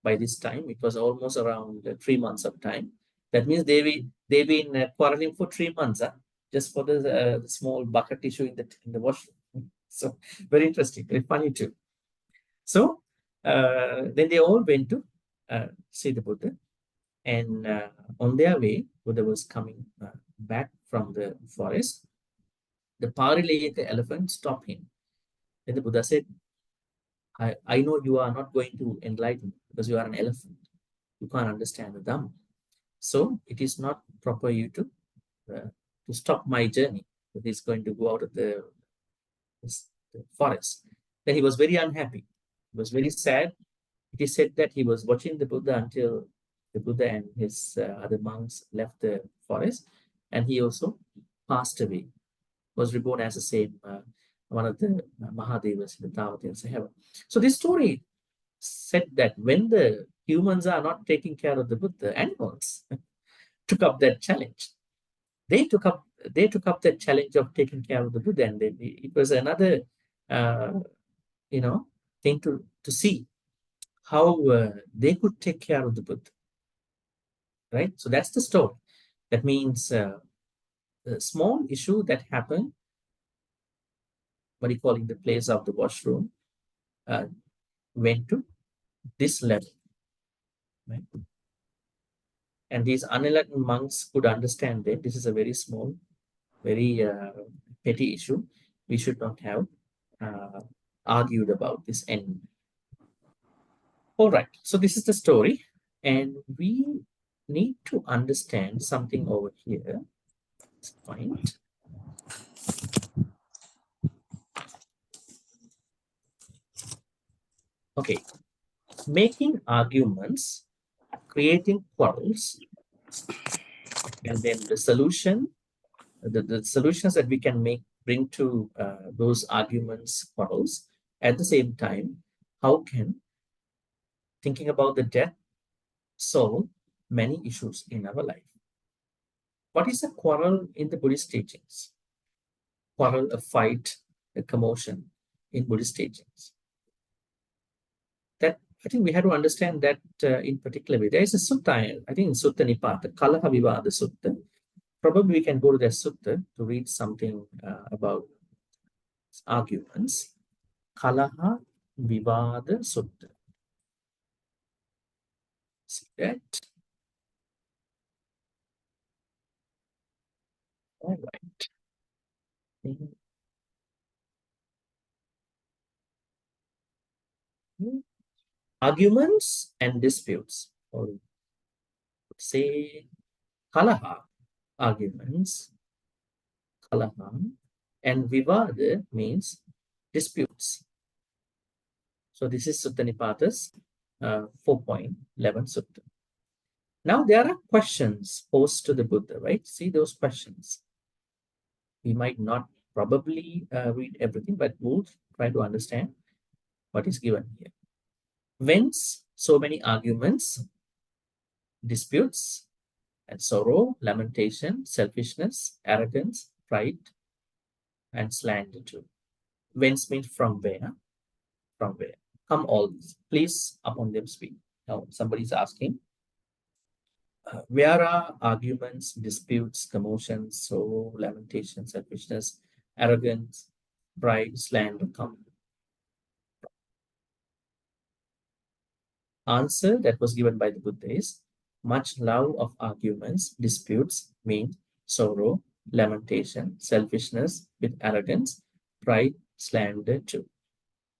[SPEAKER 2] by this time, it was almost around 3 months of time. That means they've been quarreling for 3 months. just for the small bucket tissue in the washroom. So very interesting, very funny too. So then they all went to see the Buddha, and on their way, Buddha was coming back from the forest. The Parilayaka elephant stopped him. Then the Buddha said, I know you are not going to enlighten because you are an elephant. You can't understand the Dhamma. So it is not proper you to stop my journey. That he's going to go out of the forest. Then he was very unhappy. He was very sad. It is said that he was watching the Buddha until the Buddha and his other monks left the forest, and he also passed away. Was reborn as the same one of the Mahadevas in the Dhammapada heaven. So this story said that when the humans are not taking care of the Buddha, animals took up that challenge. They took up that challenge of taking care of the Buddha, and it was another thing to see how they could take care of the Buddha. Right? So that's the story. That means a small issue that happened, what do you call it, the place of the washroom, went to this level. Right? And these unenlightened monks could understand that this is a very small, very petty issue. We should not have argued about this anymore. All right, so this is the story, and we need to understand something over here. This point. Okay, making arguments, creating quarrels, and then the solution, the solutions that we can bring to those arguments, quarrels. At the same time, how can thinking about the death solve many issues in our life? What is a quarrel in the Buddhist teachings? Quarrel, a fight, a commotion in Buddhist teachings. That I think we have to understand that in particular way. There is a sutta, I think in Sutta Nipata, Kalaha Vivada Sutta. Probably we can go to that sutta to read something about arguments. Kalaha Vivada Sutta. See that? All right. Arguments and disputes, or say Kalaha, arguments, Kalaha, and Vivada means disputes. So this is Sutta Nipata's 4.11 Sutta. Now there are questions posed to the Buddha, right? See those questions. We might not probably read everything, but we'll try to understand what is given here. Whence so many arguments, disputes, and sorrow, lamentation, selfishness, arrogance, pride, and slander too. Whence means from where? From where? Come all these. Please upon them speak. Now somebody's asking, where are arguments, disputes, commotions, sorrow, lamentation, selfishness, arrogance, pride, slander come? Answer that was given by the Buddha is, much love of arguments, disputes mean sorrow, lamentation, selfishness with arrogance, pride, slander too.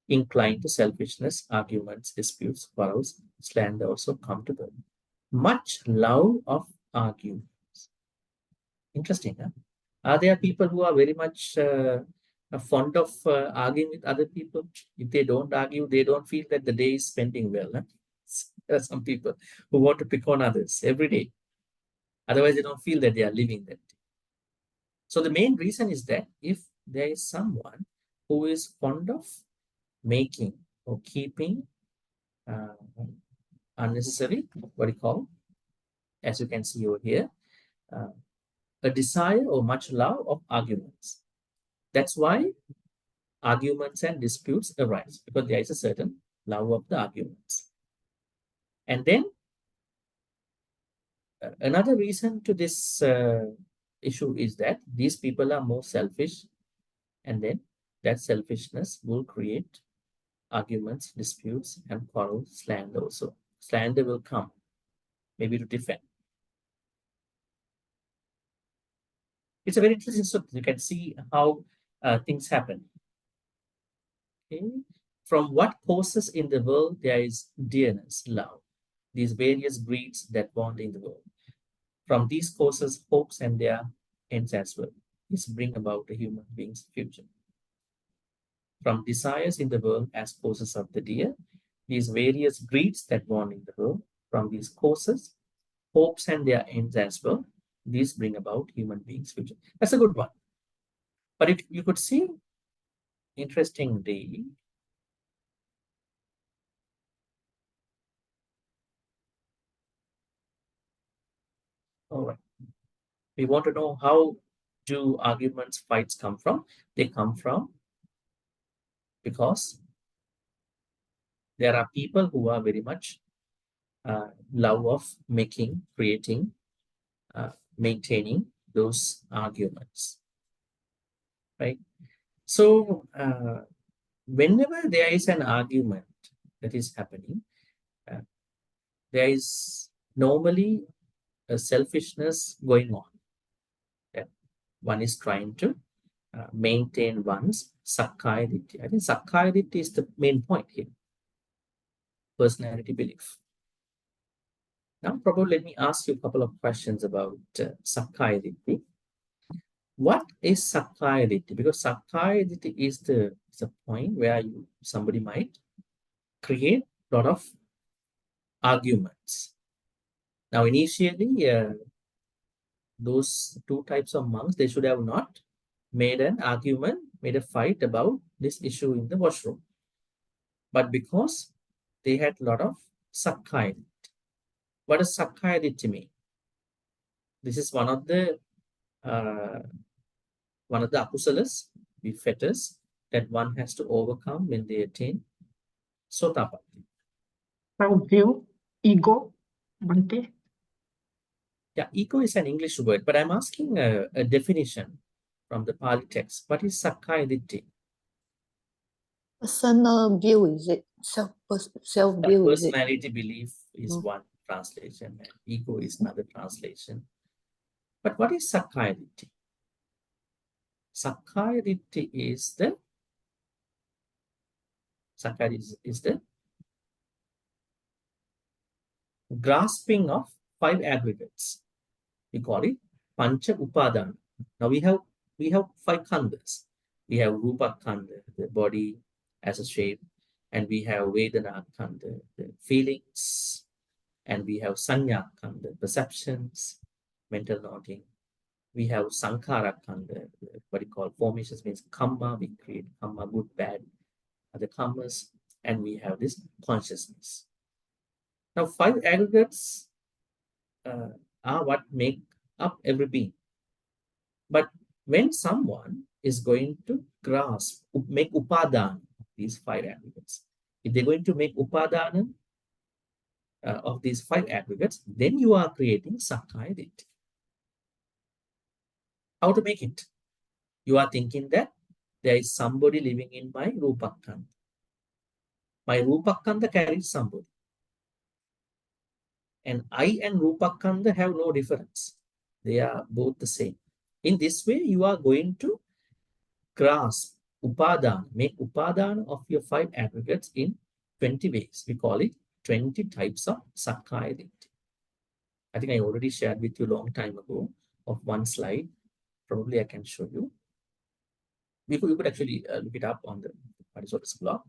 [SPEAKER 2] Inclined to selfishness, arguments, disputes, quarrels, slander also come to them. Much love of arguments. Interesting, huh? Are there people who are very much fond of arguing with other people? If they don't argue, they don't feel that the day is spending well. Huh? There are some people who want to pick on others every day. Otherwise, they don't feel that they are living that day. So the main reason is that if there is someone who is fond of making or keeping unnecessary, what do you call, as you can see over here, a desire or much love of arguments. That's why arguments and disputes arise, because there is a certain love of the arguments. And then another reason to this issue is that these people are more selfish, and then that selfishness will create arguments, disputes, and quarrels, slander also. Slander will come, maybe to defend. It's a very interesting story. You can see how things happen. Okay. From what causes in the world there is dearness, love, these various breeds that bond in the world. From these causes, hopes and their ends as well. This bring about a human being's future. From desires in the world as causes of the dear, these various breeds that bond in the world. From these causes, hopes and their ends as well. These bring about human beings' future. That's a good one. But if you could see, interestingly, all right, we want to know how do arguments, fights come from? They come from because there are people who are very much love of making, creating, maintaining those arguments, right? So whenever there is an argument that is happening, there is normally a selfishness going on. That one is trying to maintain one's sakkaya ditthi. I think sakkaya ditthi is the main point here. Personality belief. Now, probably let me ask you a couple of questions about sakkaya ditthi. What is sakkaya ditthi? Because sakkaya ditthi is the point where somebody might create a lot of arguments. Now, initially, those two types of monks, they should have not made an argument, made a fight about this issue in the washroom. But because they had a lot of sakkaya ditthi. What does sakkaya ditthi mean? This is one of the akusalas, the fetters that one has to overcome when they attain Sotapatti.
[SPEAKER 1] View, ego, Bhante.
[SPEAKER 2] Yeah, ego is an English word, but I'm asking a definition from the Pali text. What is sakkaya ditthi?
[SPEAKER 3] Personal view, is it? Self-view, is it?
[SPEAKER 2] Personality belief is one translation, and ego is another translation. But what is sakkaya ditthi? Sakkaya ditthi is the grasping of 5 aggregates. We call it pancha upadana. Now we have 5 khandhas. We have rupa khandha, the body as a shape, and we have vedana khandha, the feelings, and we have sanya khandha, perceptions, mental noting. We have sankhara khandha, what we call formations, means karma. We create karma, good, bad, other karmas, and we have this consciousness. Now, 5 aggregates are what make up every being. But when someone is going to grasp, make upadana of these 5 aggregates, if they're going to make upadana of these 5 aggregates, then you are creating sakkaya ditthi. How to make it? You are thinking that there is somebody living in my rupakkhanda. My rupakkhanda carries somebody. And I and rupakkhanda have no difference. They are both the same. In this way, you are going to grasp upadana, make upadana of your 5 aggregates in 20 ways. We call it 20 types of sakkaya ditthi. I think I already shared with you a long time ago of one slide. Probably I can show you. You could actually look it up on the Aristoteles blog.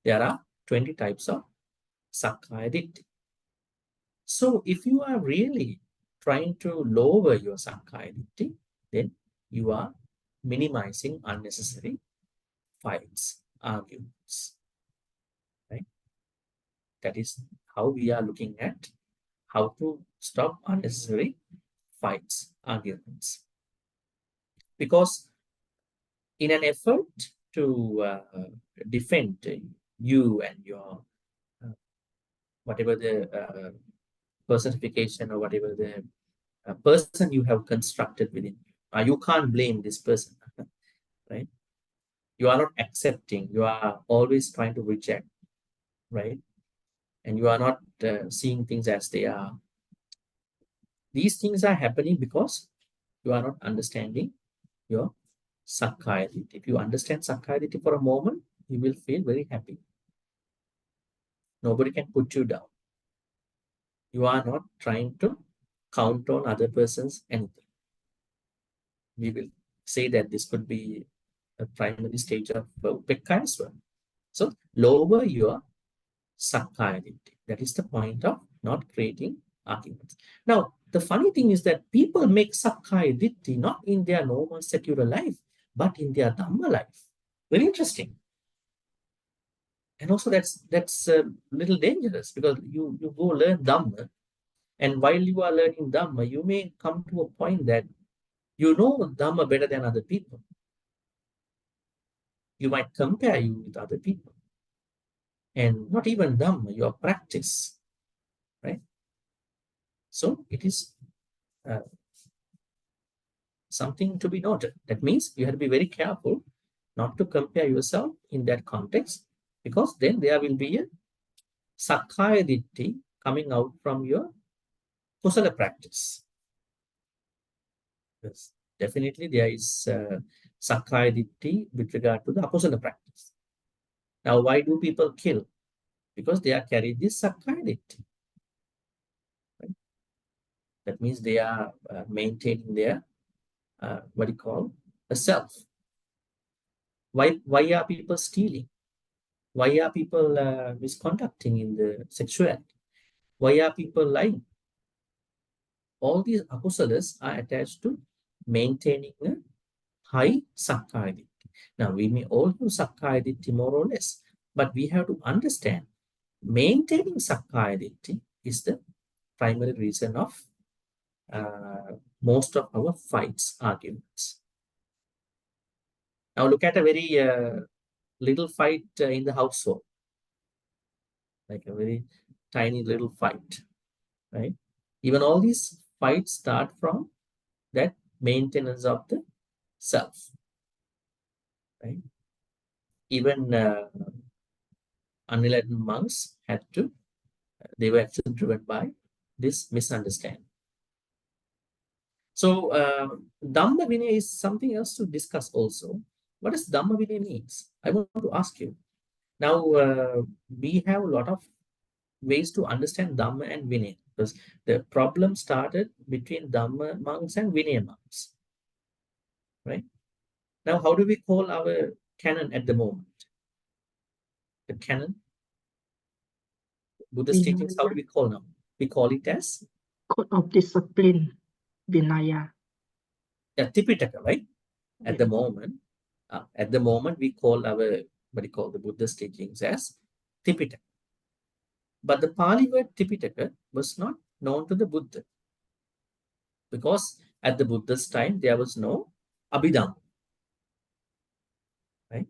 [SPEAKER 2] There are 20 types of sakkaya ditthi. So if you are really trying to lower your sakkaya ditthi, then you are minimizing unnecessary fights, arguments, right? That is how we are looking at how to stop unnecessary fights, arguments. Because in an effort to defend you and your whatever the personification or whatever the person you have constructed within you, You can't blame this person, right? You are not accepting. You are always trying to reject, right? And you are not seeing things as they are. These things are happening because you are not understanding your Sakkaya Ditthi. If you understand Sakkaya Ditthi for a moment, you will feel very happy. Nobody can put you down. You are not trying to count on other person's anything. We will say that this could be a primary stage of Upekkha as well. So lower your Sakkaya Ditthi. That is the point of not creating arguments. Now, the funny thing is that people make Sakkaya Ditthi not in their normal secular life, but in their Dhamma life. Very interesting. And also that's a little dangerous, because you go learn Dhamma, and while you are learning Dhamma, you may come to a point that you know Dhamma better than other people. You might compare you with other people. And not even Dhamma, your practice, right? So it is something to be noted. That means you have to be very careful not to compare yourself in that context, because then there will be a Sakkaya Ditthi coming out from your Kusala practice. Yes, definitely there is Sakkaya Ditthi with regard to the Akusala practice. Now, why do people kill? Because they are carrying this Sakkaya Ditthi. Right? That means they are maintaining their, what do you call, a self. Why are people stealing? Why are people misconducting in the sexuality? Why are people lying? All these akusalas are attached to maintaining a high Sakkaya Ditthi. Now, we may all have Sakkaya Ditthi more or less, but we have to understand maintaining Sakkaya Ditthi is the primary reason of most of our fights, arguments. Now, look at a very little fight in the household, like a very tiny little fight, right? Even all these fights start from that maintenance of the self, right? Even unenlightened monks they were actually driven by this misunderstanding. So Dhamma Vinaya is something else to discuss also. What does Dhamma Vinaya means? I want to ask you. Now, we have a lot of ways to understand Dhamma and Vinaya, because the problem started between Dhamma monks and Vinaya monks, right? Now, how do we call our canon at the moment? The canon? Buddhist teachings, how do we call now? We call it as?
[SPEAKER 1] Code of discipline, Vinaya.
[SPEAKER 2] Yeah, Tipitaka, right? At the moment, we call our, what do you call, the Buddhist teachings as Tipitaka. But the Pali word Tipitaka was not known to the Buddha, because at the Buddha's time, there was no Abhidhamma, right?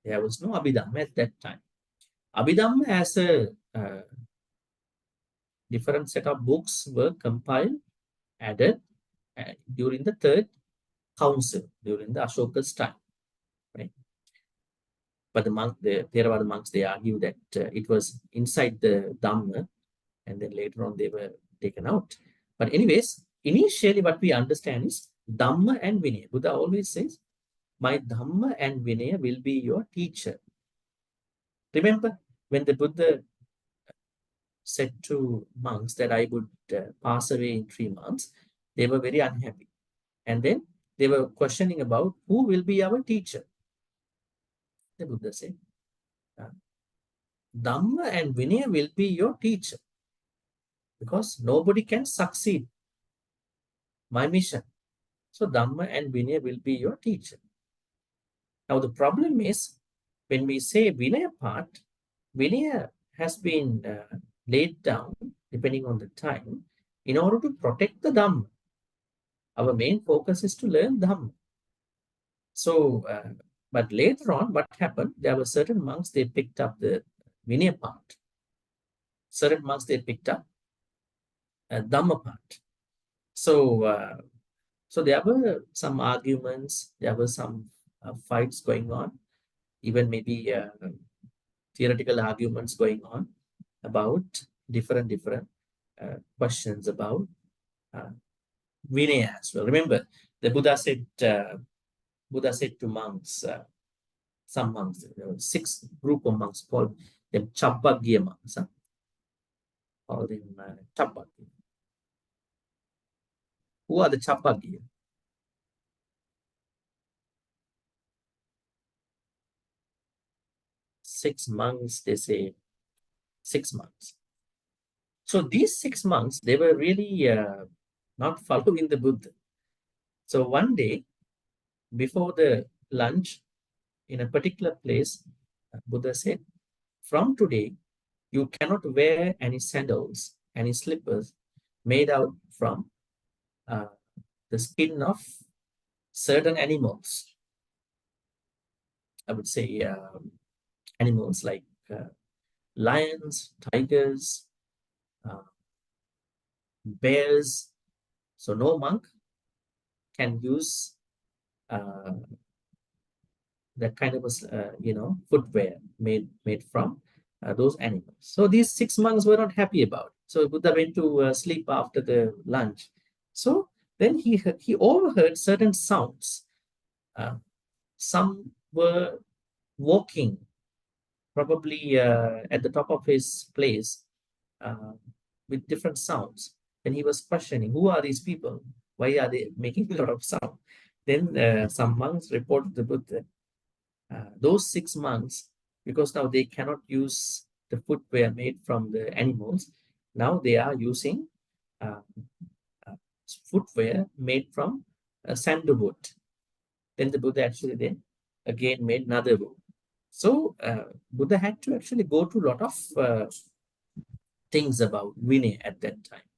[SPEAKER 2] There was no Abhidhamma at that time. Abhidhamma as a different set of books were compiled, added during the third council, during the Ashoka's time, right? But the Theravada monks, they argue that it was inside the Dhamma, and then later on they were taken out. But anyways, initially what we understand is Dhamma and Vinaya. Buddha always says, my Dhamma and Vinaya will be your teacher. Remember when the Buddha said to monks that I would pass away in 3 months, they were very unhappy. And then they were questioning about who will be our teacher. The Buddha said, Dhamma and Vinaya will be your teacher, because nobody can succeed my mission. So Dhamma and Vinaya will be your teacher. Now the problem is, when we say Vinaya part, Vinaya has been laid down, depending on the time, in order to protect the Dhamma. Our main focus is to learn Dhamma. So, but later on, what happened? There were certain monks, they picked up the Vinaya part. Certain monks, they picked up Dhamma part. So, So there were some arguments, there were some fights going on, even maybe theoretical arguments going on about different questions about Vinaya as well. Remember, the Buddha said to monks, some monks, there were 6 group of monks called them Chabbagya monks. Called them Chabbagya. Who are the Chabbagya? Six monks, they say 6 monks. So these 6 monks, they were really not following the Buddha. So one day, before the lunch, in a particular place, Buddha said, from today, you cannot wear any sandals, any slippers made out from the skin of certain animals. I would say animals like lions, tigers, bears. So no monk can use that kind of footwear made from those animals. So these 6 monks were not happy about it. So Buddha went to sleep after the lunch. So then he overheard certain sounds. Some were walking, probably at the top of his place, with different sounds. And he was questioning, who are these people? Why are they making a lot of sound? Then some monks reported to Buddha. Those 6 monks, because now they cannot use the footwear made from the animals, now they are using footwear made from sandalwood. Then the Buddha actually then again made another rule. So Buddha had to actually go to a lot of things about Vinaya at that time.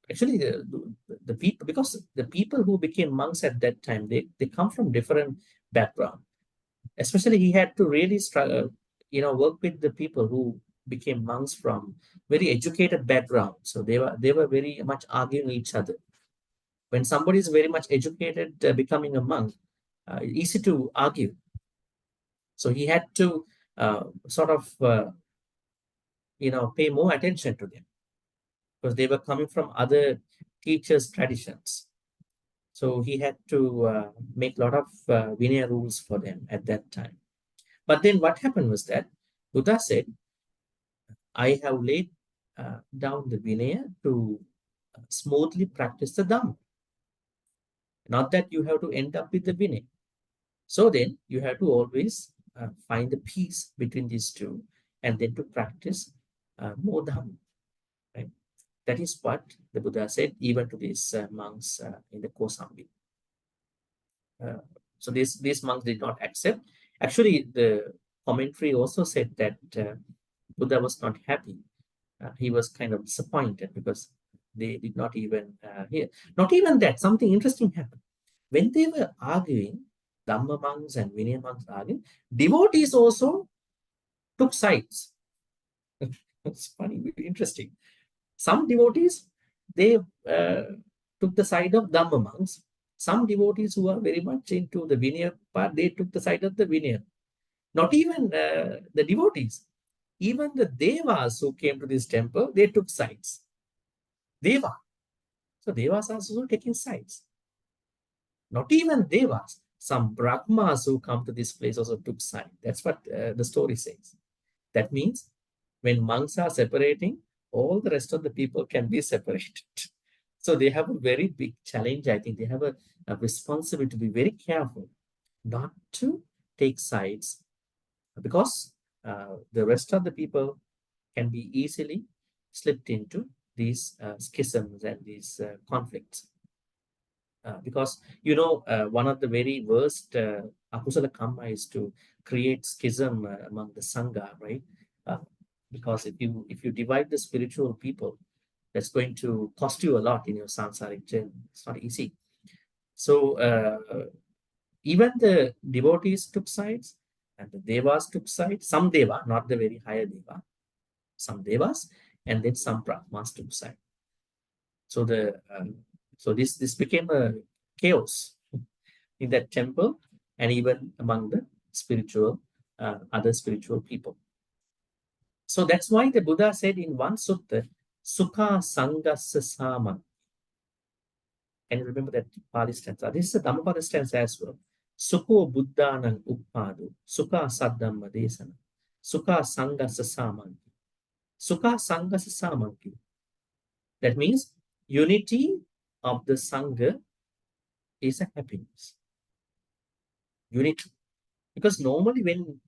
[SPEAKER 2] Actually the people, because the people who became monks at that time, they come from different background. Especially he had to really struggle, work with the people who became monks from very educated background. So they were very much arguing each other. When somebody is very much educated, becoming a monk, easy to argue. So he had to sort of pay more attention to them, because they were coming from other teachers' traditions. So he had to make a lot of Vinaya rules for them at that time. But then what happened was that Buddha said, I have laid down the Vinaya to smoothly practice the Dhamma. Not that you have to end up with the Vinaya. So then you have to always find the peace between these two, and then to practice more Dhamma. Right? That is what the Buddha said even to these monks in the Kosambi. So these monks did not accept. Actually, the commentary also said that Buddha was not happy. He was kind of disappointed because they did not even hear. Not even that, something interesting happened. When they were arguing, Dhamma monks and Vinaya monks arguing, devotees also took sides. It's funny, very interesting. Some devotees, they took the side of Dhamma monks. Some devotees who are very much into the Vinaya part, they took the side of the Vinaya. Not even the devotees, even the Devas who came to this temple, they took sides. Deva. So Devas are also taking sides. Not even Devas, some Brahmas who come to this place also took side. That's what the story says. That means when monks are separating, all the rest of the people can be separated. So they have a very big challenge. I think they have a responsibility to be very careful not to take sides, because the rest of the people can be easily slipped into these schisms and these conflicts. Because, one of the very worst akusala karma is to create schism among the Sangha, right? Because if you divide the spiritual people, that's going to cost you a lot in your samsaric journey. It's not easy. So even the devotees took sides, and the devas took sides. Some deva, not the very higher deva, some devas, and then some brahmas took side. So the So this became a chaos in that temple and even among the spiritual, other spiritual people. So that's why the Buddha said in one sutta, Sukha Sangasa Saman. And remember that Pali stanza. This is a Dhammapada stanza as well. Sukho Buddhanang Uppadu, Sukha Saddhamma Desana, Sukha Sangasa Samanti. Sukha Sangasa Samanti. That means unity of the Sangha is a happiness. Unity. Because normally when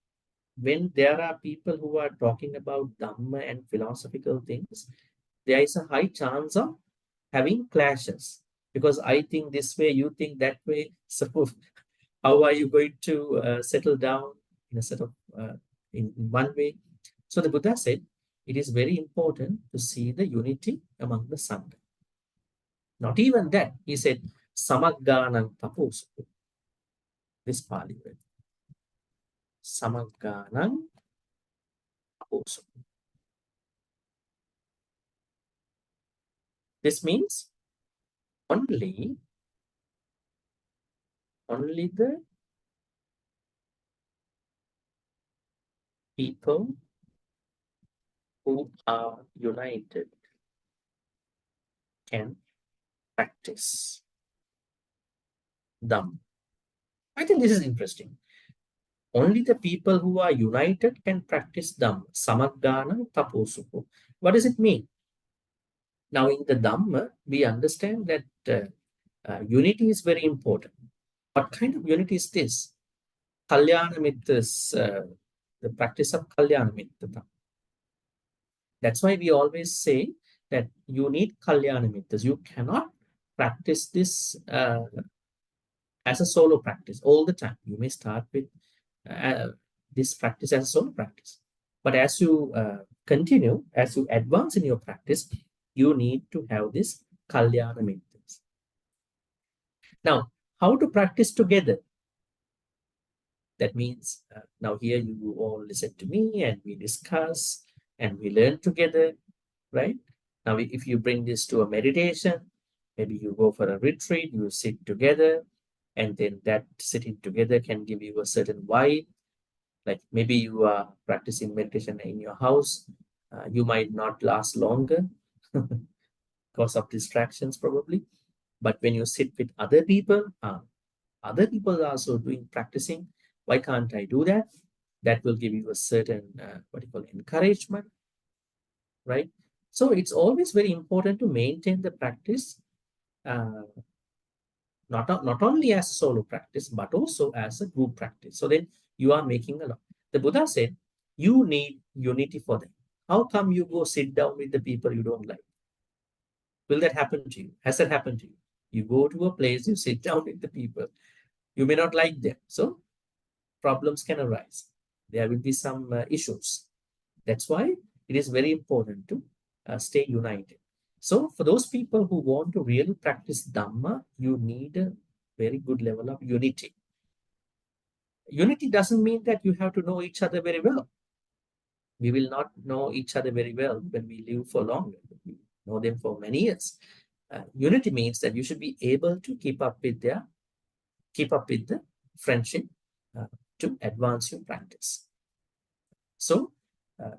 [SPEAKER 2] there are people who are talking about Dhamma and philosophical things, there is a high chance of having clashes. Because I think this way, you think that way. So how are you going to settle down in a sort of in one way? So the Buddha said, it is very important to see the unity among the Sangha. Not even that, he said, Samagganam taposuku. This Pali word. Samagganam taposuku. This means only the people who are united can practice Dhamma. I think this is interesting. Only the people who are united can practice Dhamma. Samagganam taposuku. What does it mean? Now in the Dhamma, we understand that unity is very important. What kind of unity is this? Kalyana Mittas, the practice of Kalyana Mittata. That's why we always say that you need Kalyana Mittas. You cannot practice this as a solo practice all the time. You may start with this practice as a solo practice. But as you continue, as you advance in your practice, you need to have this Kalyana Mittas. Now, how to practice together? That means now here you all listen to me and we discuss and we learn together, right? Now, if you bring this to a meditation, maybe you go for a retreat, you sit together, and then that sitting together can give you a certain vibe. Like maybe you are practicing meditation in your house, you might not last longer because of distractions probably. But when you sit with other people are also doing practicing, why can't I do that? That will give you a certain, encouragement, right? So it's always very important to maintain the practice, not only as solo practice, but also as a group practice. So then you are making a lot. The Buddha said, you need unity for them. How come you go sit down with the people you don't like? Will that happen to you? Has that happened to you? You go to a place, you sit down with the people. You may not like them. So problems can arise. There will be some issues. That's why it is very important to stay united. So for those people who want to really practice Dhamma, you need a very good level of unity. Unity doesn't mean that you have to know each other very well. We will not know each other very well when we live for longer. We know them for many years. Unity means that you should be able to keep up with the friendship to advance your practice. So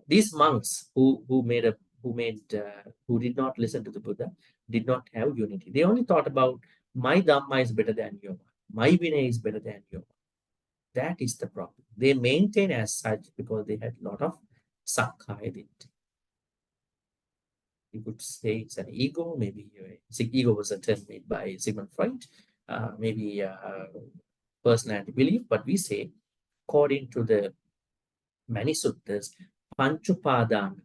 [SPEAKER 2] these monks who did not listen to the Buddha did not have unity. They only thought about my Dhamma is better than your, my Vinaya is better than your. That is the problem. They maintain as such because they had a lot of Sakkaya Ditti. You could say it's an ego. Maybe ego was a term made by Sigmund Freud. Maybe personality belief, but we say according to the many suttas, Panchupadana.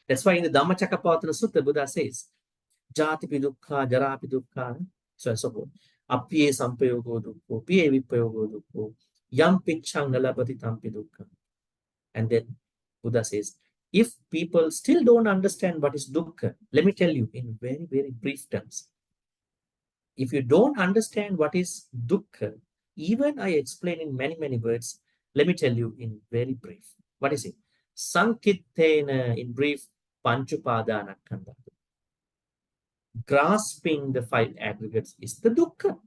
[SPEAKER 2] That's why in the Dhammacakkappavattana Sutta, Buddha says, Jatipi dukkha, jarapi dukkha, so and so forth. Apye sampayogo dukkho, piye vipayogo dukkho, yam pichang nalabati tampi dukkha. And then Buddha says, if people still don't understand what is dukkha, let me tell you in very, very brief terms. If you don't understand what is dukkha, even I explain in many, many words, let me tell you in very brief. What is it? Sankittena, in brief, Panchupadana Khandha. grasping the five aggregates is the dukkha.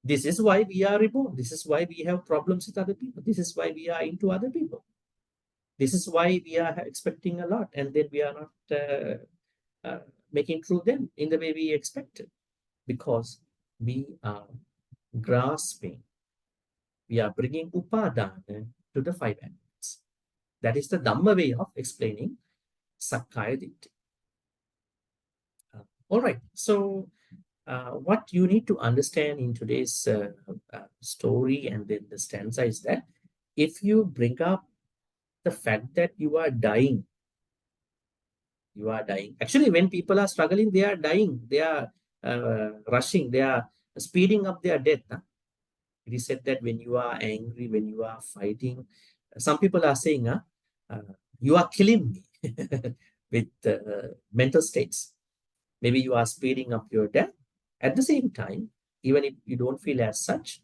[SPEAKER 2] This is why we are reborn. This is why we have problems with other people. This is why we are into other people. This is why we are expecting a lot, and then we are not making true them in the way we expected, because we are grasping. We are bringing upadana to the five aggregates. That is the Dhamma way of explaining Sakkaya Ditthi. All right, so what you need to understand in today's story and then the stanza is that if you bring up the fact that you are dying. Actually, when people are struggling, they are dying. They are rushing. They are speeding up their death. Huh? It is said that when you are angry, when you are fighting, some people are saying, you are killing me with mental states. Maybe you are speeding up your death. At the same time, even if you don't feel as such,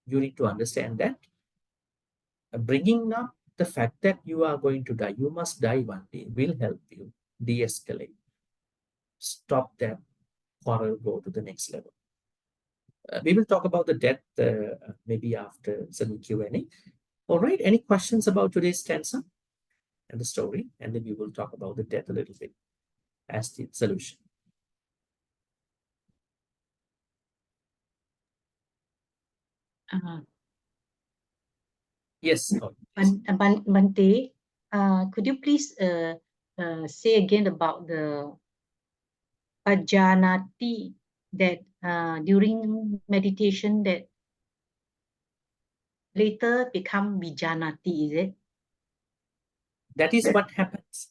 [SPEAKER 2] you need to understand that bringing up the fact that you are going to die, you must die one day, will help you de-escalate. Stop that quarrel, go to the next level. We will talk about the death maybe after some Q&A. All right, any questions about today's stanza and the story? And then we will talk about the death a little bit as the solution. Yes.
[SPEAKER 8] Bhante, could you please say again about the pajanati that during meditation that later become vijanati, is it?
[SPEAKER 2] That is what happens.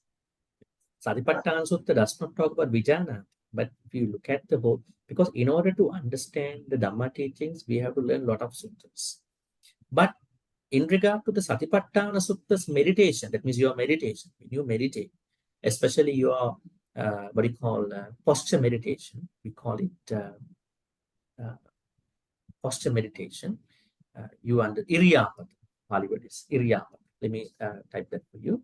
[SPEAKER 2] Satipatthana Sutta does not talk about vijana, but if you look at the whole, because in order to understand the Dhamma teachings, we have to learn a lot of suttas. But in regard to the Satipatthana Sutta's meditation, that means your meditation, when you meditate, especially your what you call posture meditation, we call it posture meditation. You under Iriyapada, Pali word is Iriyapada. Let me type that for you.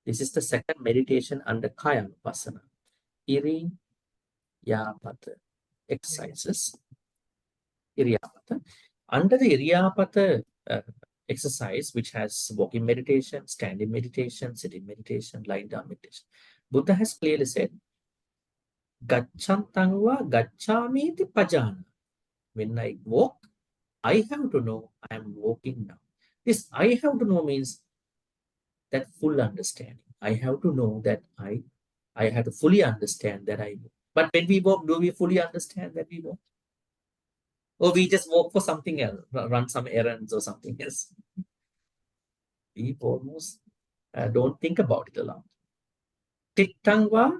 [SPEAKER 2] This is the second meditation under Kayanupassana. Iriyapada exercises. Iriyapada. Under the Iriyapada exercise, which has walking meditation, standing meditation, sitting meditation, lying down meditation, Buddha has clearly said, Gacchantangva gacchami pajana. When I walk, I have to know I am walking now. This I have to know means that full understanding. I have to know that I have to fully understand that I walk. But when we walk, do we fully understand that we walk? Or we just walk for something else, run some errands or something else? We almost don't think about it a lot. Tittangva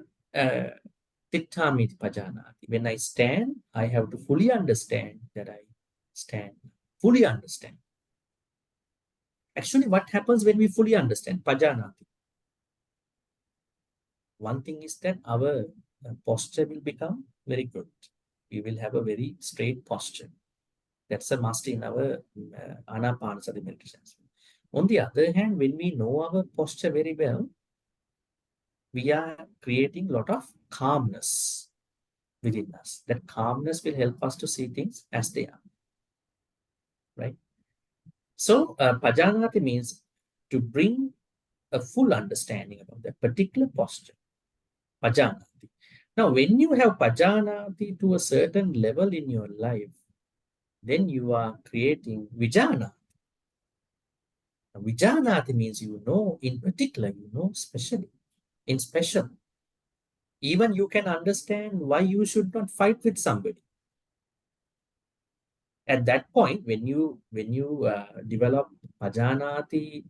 [SPEAKER 2] tittamiti pajanati. When I stand, I have to fully understand that I stand. Fully understand. Actually, what happens when we fully understand? Pajanati. One thing is that our posture will become very good. We will have a very straight posture. That's a must in our Anapanasati meditation. On the other hand, when we know our posture very well, we are creating a lot of calmness within us. That calmness will help us to see things as they are. Right? So, pajanati means to bring a full understanding about that particular posture. Pajanati. Now, when you have pajanati to a certain level in your life, then you are creating vijana. Vijanati means you know in particular, you know specially, in special. Even you can understand why you should not fight with somebody. At that point, when you develop pajanati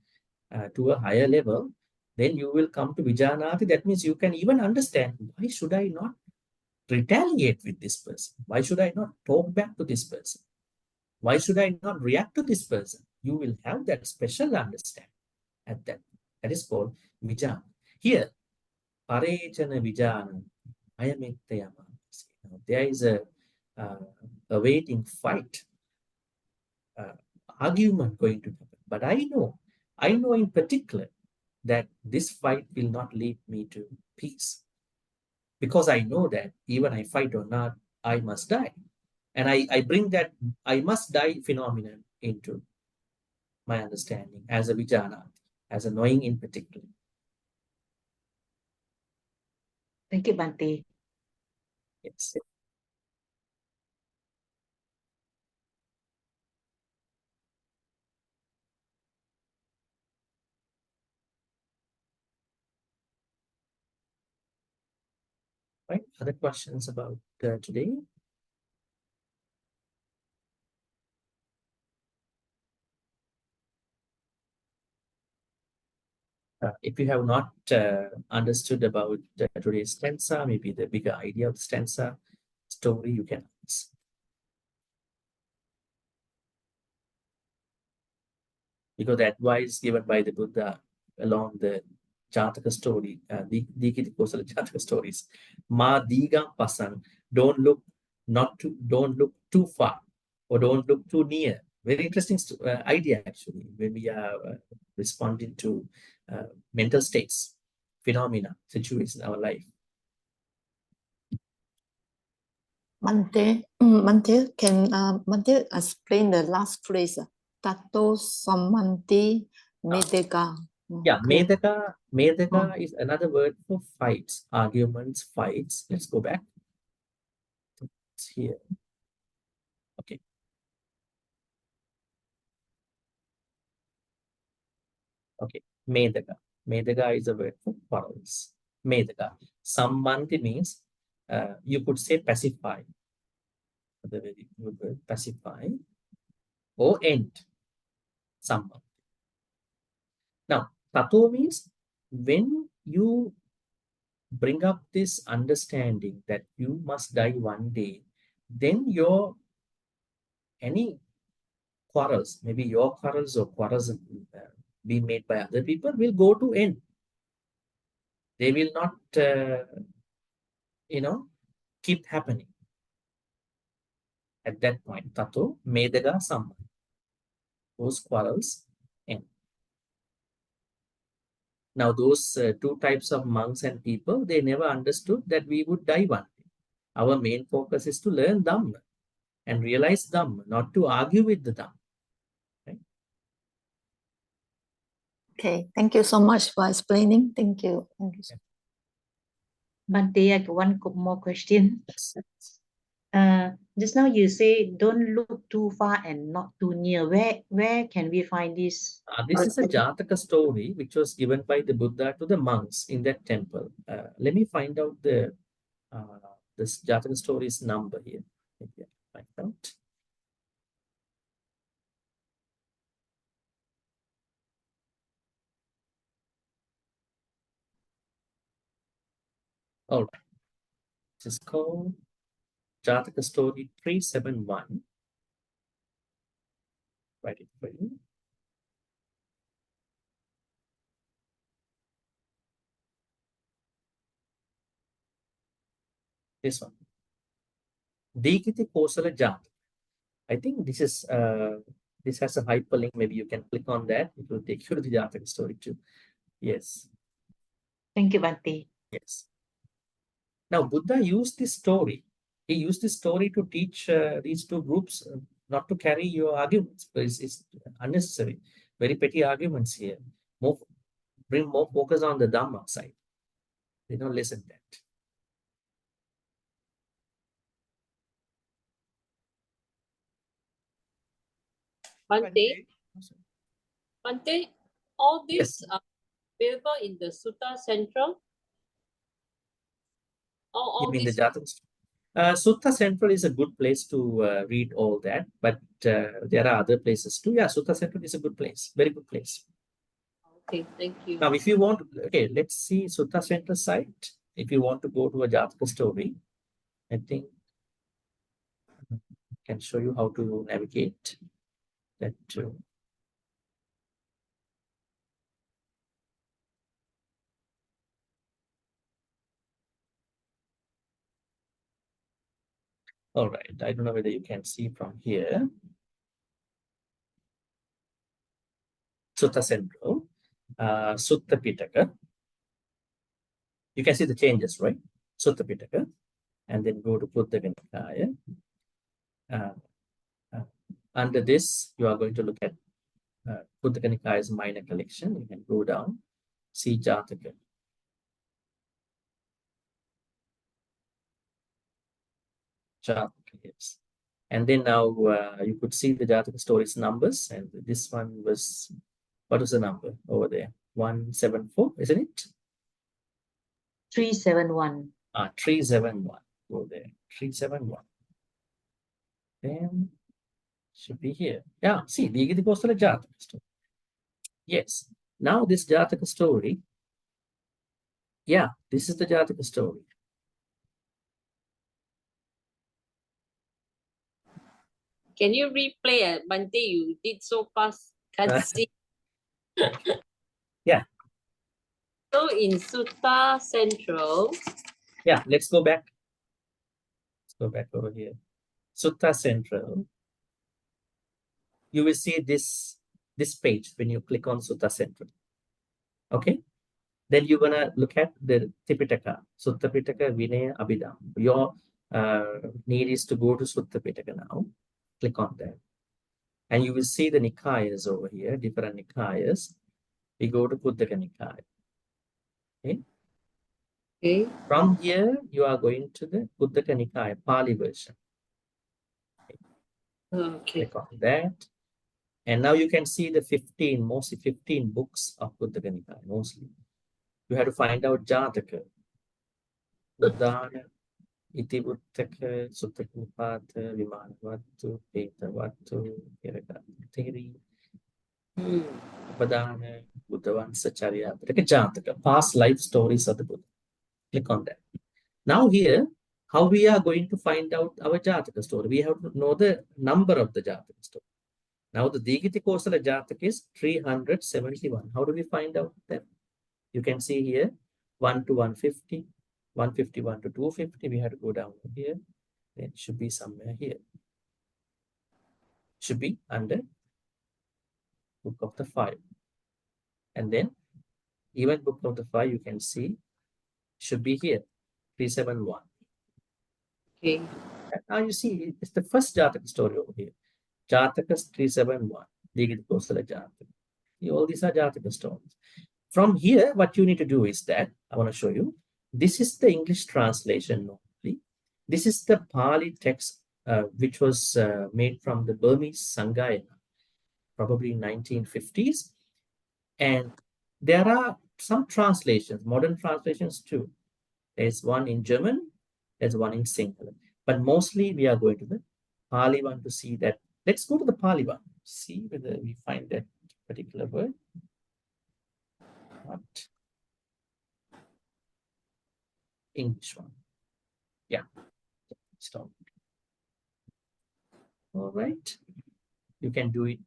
[SPEAKER 2] to a higher level, then you will come to vijanati. That means you can even understand, why should I not retaliate with this person? Why should I not talk back to this person? Why should I not react to this person? You will have that special understanding at that. That is called vijana. Here, parechana vijana, ayamettayama. There is a waiting fight, argument going to happen. But I know in particular that this fight will not lead me to peace. because I know that even I fight or not, I must die. And I bring that I must die phenomenon into my understanding as a vijnana, as a knowing in particular.
[SPEAKER 8] Thank you, Bhante.
[SPEAKER 2] Yes. Right. Other questions about today? If you have not understood about today's stanza, maybe the bigger idea of the stanza story, you can ask. Because the advice given by the Buddha along the Jataka story, Dikiti Kosala Jataka stories, Ma Diga Pasang, don't look too far or don't look too near. Very interesting idea actually when we are responding to mental states, phenomena, situations in our life.
[SPEAKER 3] Bhante, can Bhante explain the last phrase? Tato samanti medega.
[SPEAKER 2] Yeah, Medaka is another word for fights, arguments, fights. Let's go back. It's here. Okay. Okay, Medaka. Medaka is a word for quarrels. Medaka. Sammanti means you could say pacify. The very good word, pacify or end. Sammanti. Now, tato means when you bring up this understanding that you must die one day, then your any quarrels, maybe your quarrels or quarrels being made by other people will go to end. They will not, keep happening. At that point, tato medaga samma. Those quarrels end. Now, those two types of monks and people, they never understood that we would die one day. Our main focus is to learn Dhamma and realize Dhamma, not to argue with the Dhamma. Right?
[SPEAKER 3] Okay, thank you so much for explaining. Thank you. Thank you.
[SPEAKER 8] Bhante, I got one more question. Just now you say don't look too far and not too near. Where can we find this?
[SPEAKER 2] This is a Jataka story which was given by the Buddha to the monks in that temple. Let me find out this Jataka story's number here. Maybe I find out. All right. This is called Jataka story 371. Write it for you. This one. Dikiti Kosala Jataka. I think this is this has a hyperlink. Maybe you can click on that. It will take you to the Jataka story too. Yes.
[SPEAKER 8] Thank you, Bhante.
[SPEAKER 2] Yes. Now, Buddha used this story. He used this story to teach these two groups not to carry your arguments. It's unnecessary. Very petty arguments here. Bring more focus on the Dhamma side. They don't listen to that.
[SPEAKER 6] Bhante, all these are available in the Sutta Central?
[SPEAKER 2] You mean the Jataka? Sutta Central is a good place to read all that, but there are other places too. Yeah, Sutta Central is a good place, very good place.
[SPEAKER 6] Okay, thank you.
[SPEAKER 2] Now, if you want, okay, let's see Sutta Central site. If you want to go to a Jataka story, I think I can show you how to navigate that too. All right, I don't know whether you can see from here. Sutta Central, Sutta Pitaka. You can see the changes, right? Sutta Pitaka, and then go to Buddhaka Nikaya. Under this, you are going to look at Buddhaka Nikaya's minor collection. You can go down, see Jataka. Jataka, yes. And then now you could see the Jataka stories numbers, and this one was, what was the number over there? 174, isn't it?
[SPEAKER 8] 371.
[SPEAKER 2] 371. Go there. 371. Then should be here. Yeah, see, Digiti Kosala Jataka story. Yes. Now this Jataka story. Yeah, this is the Jataka story.
[SPEAKER 6] Can you replay it, Bhante? You did so fast. Can't see.
[SPEAKER 2] Yeah.
[SPEAKER 6] So in Sutta Central.
[SPEAKER 2] Yeah, let's go back. Let's go back over here. Sutta Central. You will see this page when you click on Sutta Central. Okay. Then you're gonna look at the Tipitaka, Sutta Pitaka, Vinaya, Abhidhamma. Your need is to go to Sutta Pitaka now. Click on that. And you will see the Nikayas over here, different Nikayas. We go to Buddhaka Nikaya. Okay.
[SPEAKER 6] Okay.
[SPEAKER 2] From here, you are going to the Buddhaka Nikaya, Pali version.
[SPEAKER 6] Okay.
[SPEAKER 2] Click on that. And now you can see the mostly 15 books of Buddhaka Nikaya, mostly. You have to find out Jataka, Uddana, Itibuttaka, Suttakupata, Vimanavatu, Petavatu, Theory, Upadana, Buddhavansa, Jataka, past life stories of the Buddha. Click on that. Now here, how we are going to find out our Jataka story? We have to know the number of the Jataka story. Now the Digiti Kosala Jataka is 371. How do we find out that? You can see here 1 to 150, 151 to 250. We have to go down here. Then it should be somewhere here. Should be under Book of the Five. And then even Book of the Five, you can see should be here 371.
[SPEAKER 6] Okay.
[SPEAKER 2] And now you see it's the first Jataka story over here. Jatakas 371. Digiti Kosala Jataka. All these are Jataka stories. From here, what you need to do is that, I want to show you, this is the English translation normally. This is the Pali text, which was made from the Burmese Sangayana, probably in 1950s. And there are some translations, modern translations too. There's one in German, there's one in Sinhala. But mostly we are going to the Pali one to see that. Let's go to the Pali one, see whether we find that particular word. What? English one. Yeah. Stop. All right. You can do it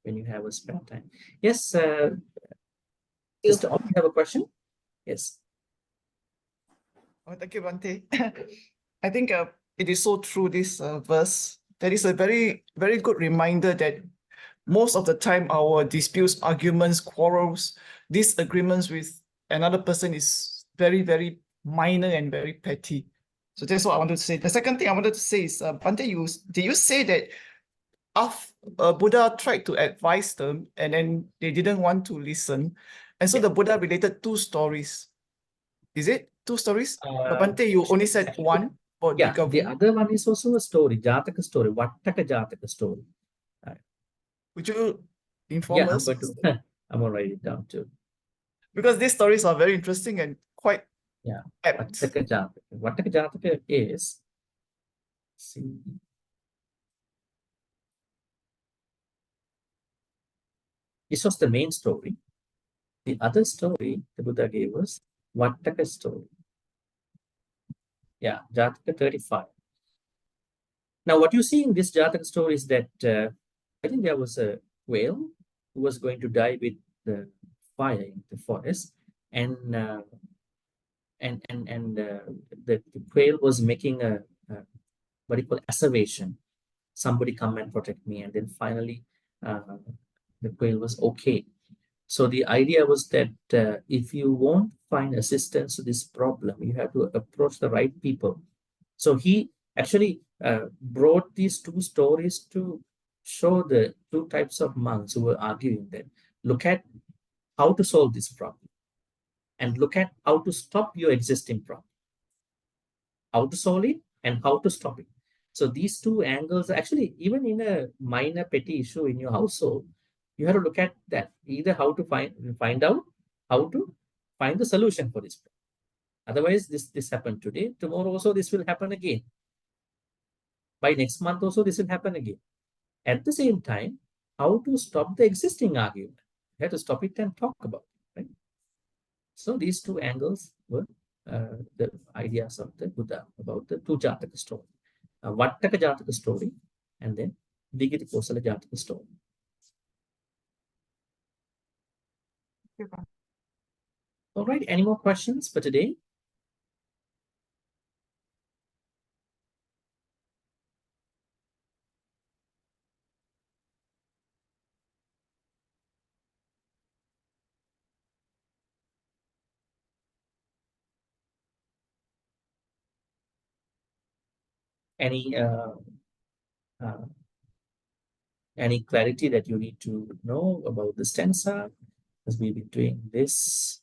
[SPEAKER 2] when you have a spare time. Yes. Sister, you have a question? Yes.
[SPEAKER 5] Oh, thank you, Bhante. I think it is so true, this verse. That is a very, very good reminder that most of the time our disputes, arguments, quarrels, disagreements with another person is very, very minor and very petty. So that's what I wanted to say. The second thing I wanted to say is, Bhante, did you say that Buddha tried to advise them and then they didn't want to listen? And so the Buddha related 2 stories. Is it 2 stories? But Bhante, you only said one.
[SPEAKER 2] Yeah, the other one is also a story, Jataka story, Vattaka Jataka story.
[SPEAKER 5] Would you inform us?
[SPEAKER 2] I'm going to write it down too.
[SPEAKER 5] Because these stories are very interesting and quite apt.
[SPEAKER 2] Vattaka Jataka. Vattaka Jataka is, see, this was the main story. The other story the Buddha gave us, Vattaka story. Yeah, Jataka 35. Now, what you see in this Jataka story is that I think there was a whale who was going to die with the fire in the forest, and the whale was making a what do you call asseveration. Somebody come and protect me, and then finally the whale was okay. So the idea was that if you won't find assistance to this problem, you have to approach the right people. So he actually brought these two stories to show the two types of monks who were arguing that look at how to solve this problem and look at how to stop your existing problem. How to solve it and how to stop it. So these two angles, actually, even in a minor petty issue in your household, you have to look at that. Either how to find out how to find the solution for this problem. Otherwise, this happened today. Tomorrow also this will happen again. By next month also this will happen again. At the same time, how to stop the existing argument. You have to stop it and talk about it. Right? So these two angles were the ideas of the Buddha about the two Jataka story. Vattaka Jataka story and then Vigiti Kosala Jataka story. All right, any more questions for today? Any clarity that you need to know about the stanza as we've been doing this?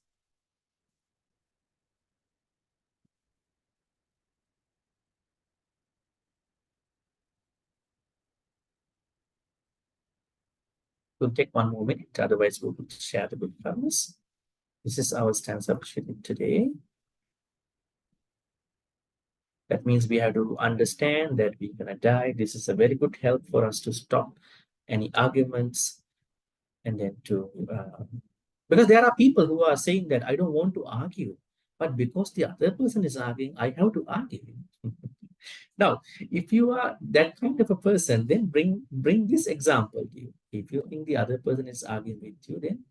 [SPEAKER 2] We'll take one more minute, otherwise we'll share the good promise. This is our stanza today. That means we have to understand that we're going to die. This is a very good help for us to stop any arguments and then to, because there are people who are saying that I don't want to argue, but because the other person is arguing, I have to argue. Now, if you are that kind of a person, then bring this example to you. If you think the other person is arguing with you, then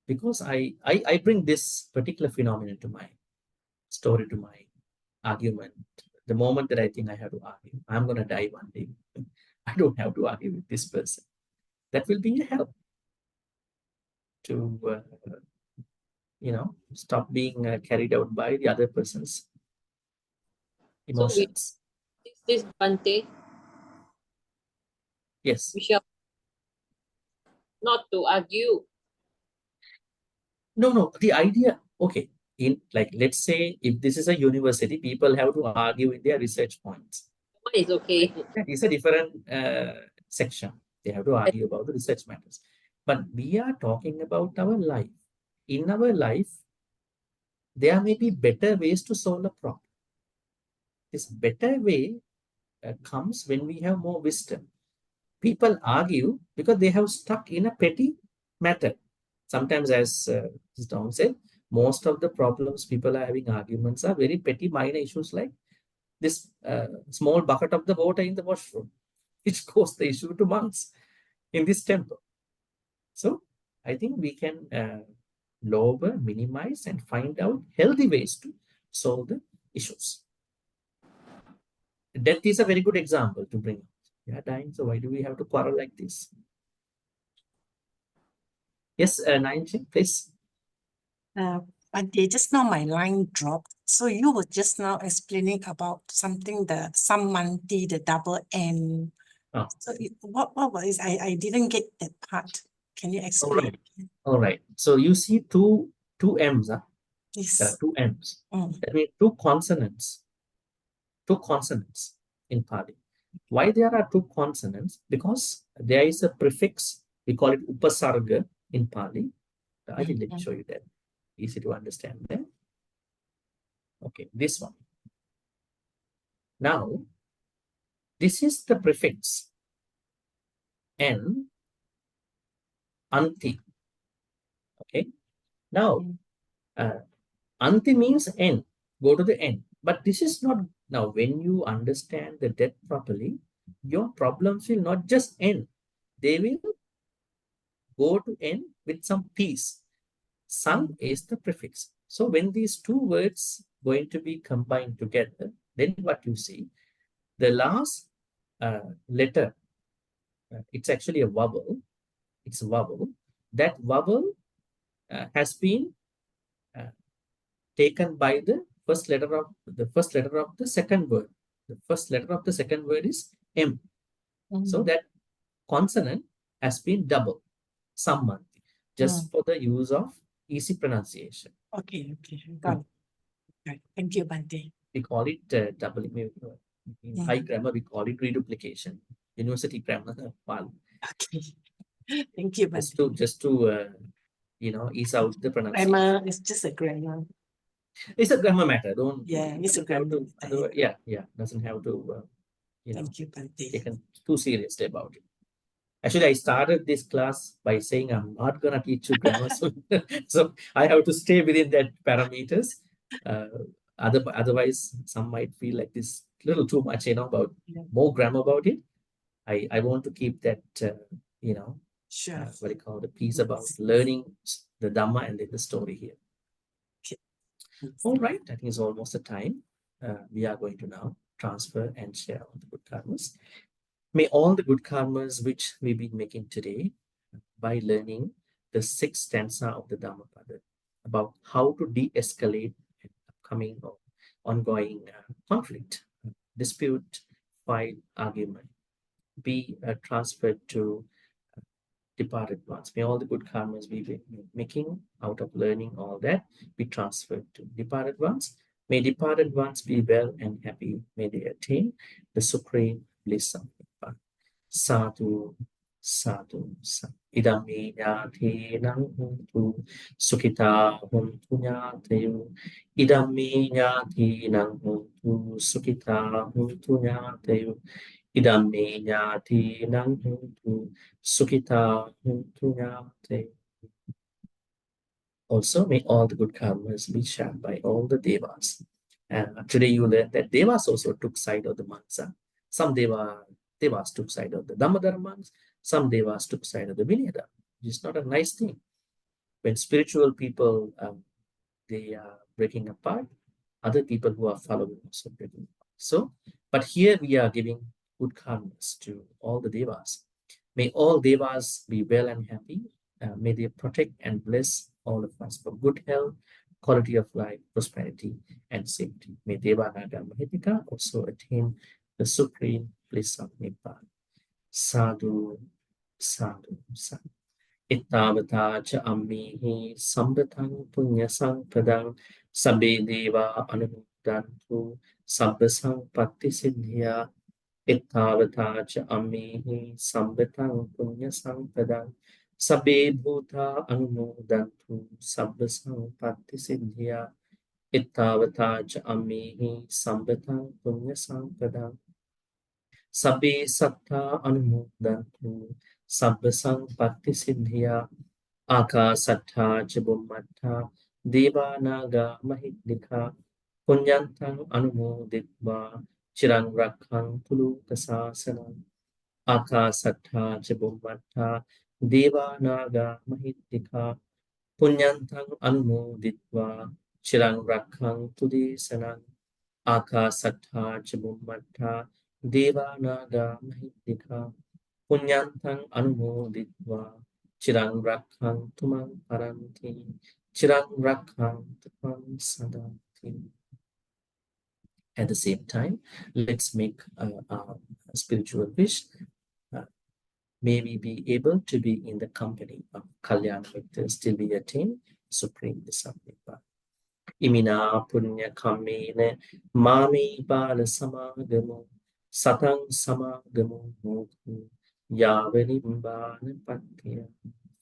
[SPEAKER 2] because I bring this particular phenomenon to my story, to my argument. The moment that I think I have to argue, I'm going to die one day. I don't have to argue with this person. That will be a help to, stop being carried out by the other person's emotions.
[SPEAKER 6] So this Bhante,
[SPEAKER 2] Yes.
[SPEAKER 6] we shall not to argue.
[SPEAKER 2] No, the idea, okay, let's say if this is a university, people have to argue with their research points.
[SPEAKER 6] One is okay.
[SPEAKER 2] That is a different section. They have to argue about the research matters. But we are talking about our life. In our life, there may be better ways to solve a problem. This better way comes when we have more wisdom. People argue because they have stuck in a petty matter. Sometimes, as Tom said, most of the problems people are having arguments are very petty minor issues like this small bucket of the water in the washroom, which caused the issue to monks in this temple. So I think we can lower, minimize, and find out healthy ways to solve the issues. Death is a very good example to bring up. We are dying, so why do we have to quarrel like this? Yes, Nayanji, please.
[SPEAKER 14] Bhante, just now my line dropped. So you were just now explaining about something, the sammanti, the double N.
[SPEAKER 2] Oh.
[SPEAKER 14] So what was it? I didn't get that part. Can you explain?
[SPEAKER 2] All right. So you see two M's, huh?
[SPEAKER 14] Yes.
[SPEAKER 2] There are two M's. That means two consonants in Pali. Why there are two consonants? Because there is a prefix, we call it upasarga in Pali. I think let me show you that. Easy to understand there. Okay, this one. Now, this is the prefix N, anti. Okay. Now, anti means N. Go to the N. But this is not, now when you understand the death properly, your problems will not just end. They will go to end with some peace. San is the prefix. So when these two words going to be combined together, then what you see, the last letter, it's actually a vowel. It's a vowel. That vowel has been taken by the first letter of the second word. The first letter of the second word is M. So that consonant has been double, sammanti, just for the use of easy pronunciation.
[SPEAKER 14] Okay, got it. Right. Thank you, Bhante.
[SPEAKER 2] We call it doubling. In high grammar, we call it reduplication. University grammar, Pali.
[SPEAKER 14] Okay. Thank you, Bhante.
[SPEAKER 2] Just to ease out the pronunciation.
[SPEAKER 14] Grammar is just a grammar.
[SPEAKER 2] It's a grammar matter.
[SPEAKER 14] It's a grammar matter.
[SPEAKER 2] Doesn't have to
[SPEAKER 14] Thank you, Bhante.
[SPEAKER 2] taken too seriously about it. Actually, I started this class by saying I'm not gonna teach you grammar, so I have to stay within that parameters. Otherwise, some might feel like this little too much, about more grammar about it. I want to keep that,
[SPEAKER 14] Sure.
[SPEAKER 2] what do you call the piece about learning the Dhamma and then the story here. All right, I think it's almost the time. We are going to now transfer and share all the good karmas. May all the good karmas which we've been making today by learning the 6th stanza of the Dhammapada about how to de-escalate an upcoming or ongoing conflict, dispute, fight, argument, be transferred to departed ones. May all the good karmas we've been making out of learning all that be transferred to departed ones. May departed ones be well and happy. May they attain the supreme bliss of Nibbana. Sadhu, sadhu, sadhu. Idami nyatinang huntu sukhita huntu nyatayu. Idami nyatinang huntu sukhita huntu nyatayu. Idami nyatinang huntu sukhita huntu nyatayu. Also, may all the good karmas be shared by all the devas. And today you learned that devas also took side of the monks. Some devas took side of the Dhammadhara monks. Some devas took side of the Vinaya. It's not a nice thing. When spiritual people, they are breaking apart, other people who are following also breaking apart. So, but here we are giving good karmas to all the devas. May all devas be well and happy. May they protect and bless all of us for good health, quality of life, prosperity, and safety. May Deva Naga Mahitika also attain the supreme bliss of Nibbana. Sadhu, sadhu, sadhu. Ittavata cha ammihi sambatang punya sampadang sabbe deva anumodantu sabba sampatti siddhya. Ittavata cha ammihi sambatang punya sampadang sabbe bhuta anumodantu sabba sampatti siddhya. Ittavata cha ammihi sambatang punya sampadang sabbe satta anumodantu sabba sampatti siddhya. Akasattha cha bummattha deva naga mahidika punyantang anumoditva chirang rakkhang tulu kasasanam. Akasattha cha bummattha deva naga mahidika punyantang anumoditva chirang rakkhang tulu sanam. Akasattha cha bummattha deva naga mahidika punyantang anumoditva chirang rakkhang tumang paranti chirang rakkhang tumang sadati. At the same time, let's make a spiritual wish. May we be able to be in the company of Kalyana Mittras till we attain supreme bliss of Nibbana. Imina punya kamene mami bala samagamo satang samagamo mukhu yavanimbana patya.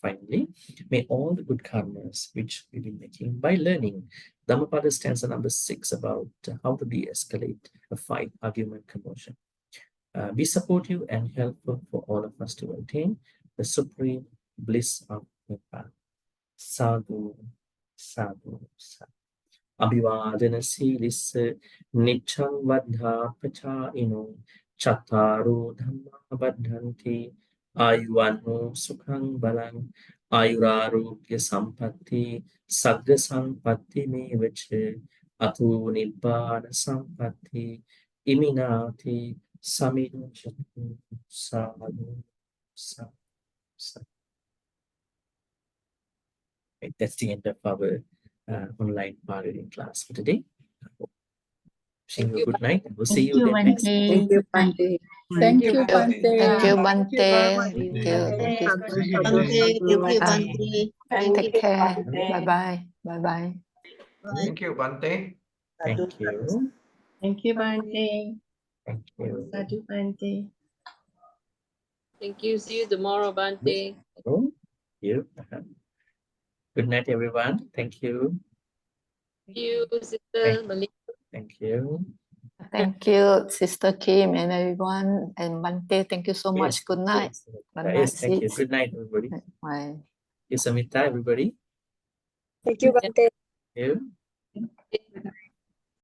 [SPEAKER 2] Finally, may all the good karmas which we've been making by learning Dhammapada stanza number 6 about how to de-escalate a fight, argument, commotion, be supportive and helpful for all of us to attain the supreme bliss of Nibbana. Sadhu, sadhu, sadhu. Abhivadana silissa nichang vadha pachaino chattaro dhamma vadhanti ayuvano sukhang balang ayurarogya sampatti sagga sampatti mevache atu nibbana sampatti iminati samidachatu. Sadhu, sadhu, sadhu. That's the end of our online Pali reading class for today. Wishing you a good night, and we'll see you again next week.
[SPEAKER 3] Thank you, Bhante.
[SPEAKER 15] Thank you, Bhante.
[SPEAKER 3] Thank you,
[SPEAKER 5] Thank
[SPEAKER 3] Bhante.
[SPEAKER 5] you,
[SPEAKER 3] Thank you. Thank you.
[SPEAKER 15] Thank you,
[SPEAKER 3] Bye.
[SPEAKER 15] Bhante.
[SPEAKER 3] Take care. Bye bye. Bye bye.
[SPEAKER 17] Thank you, Bhante.
[SPEAKER 2] Thank you.
[SPEAKER 16] Thank you, Bhante.
[SPEAKER 2] Thank you.
[SPEAKER 16] Sadhu Bhante.
[SPEAKER 6] Thank you. See you tomorrow, Bhante.
[SPEAKER 2] Oh, you. Good night, everyone. Thank you.
[SPEAKER 6] Thank you, Sister
[SPEAKER 2] Thank-
[SPEAKER 6] Malika.
[SPEAKER 2] Thank you.
[SPEAKER 3] Thank you, Sister Kim and everyone. And Bhante, thank you so much. Good night. Good night,
[SPEAKER 2] Yes, thank you.
[SPEAKER 3] sis.
[SPEAKER 2] Good night, everybody.
[SPEAKER 3] Bye.
[SPEAKER 2] Thank you, Samita, everybody.
[SPEAKER 9] Thank you, Bhante.
[SPEAKER 2] Thank you.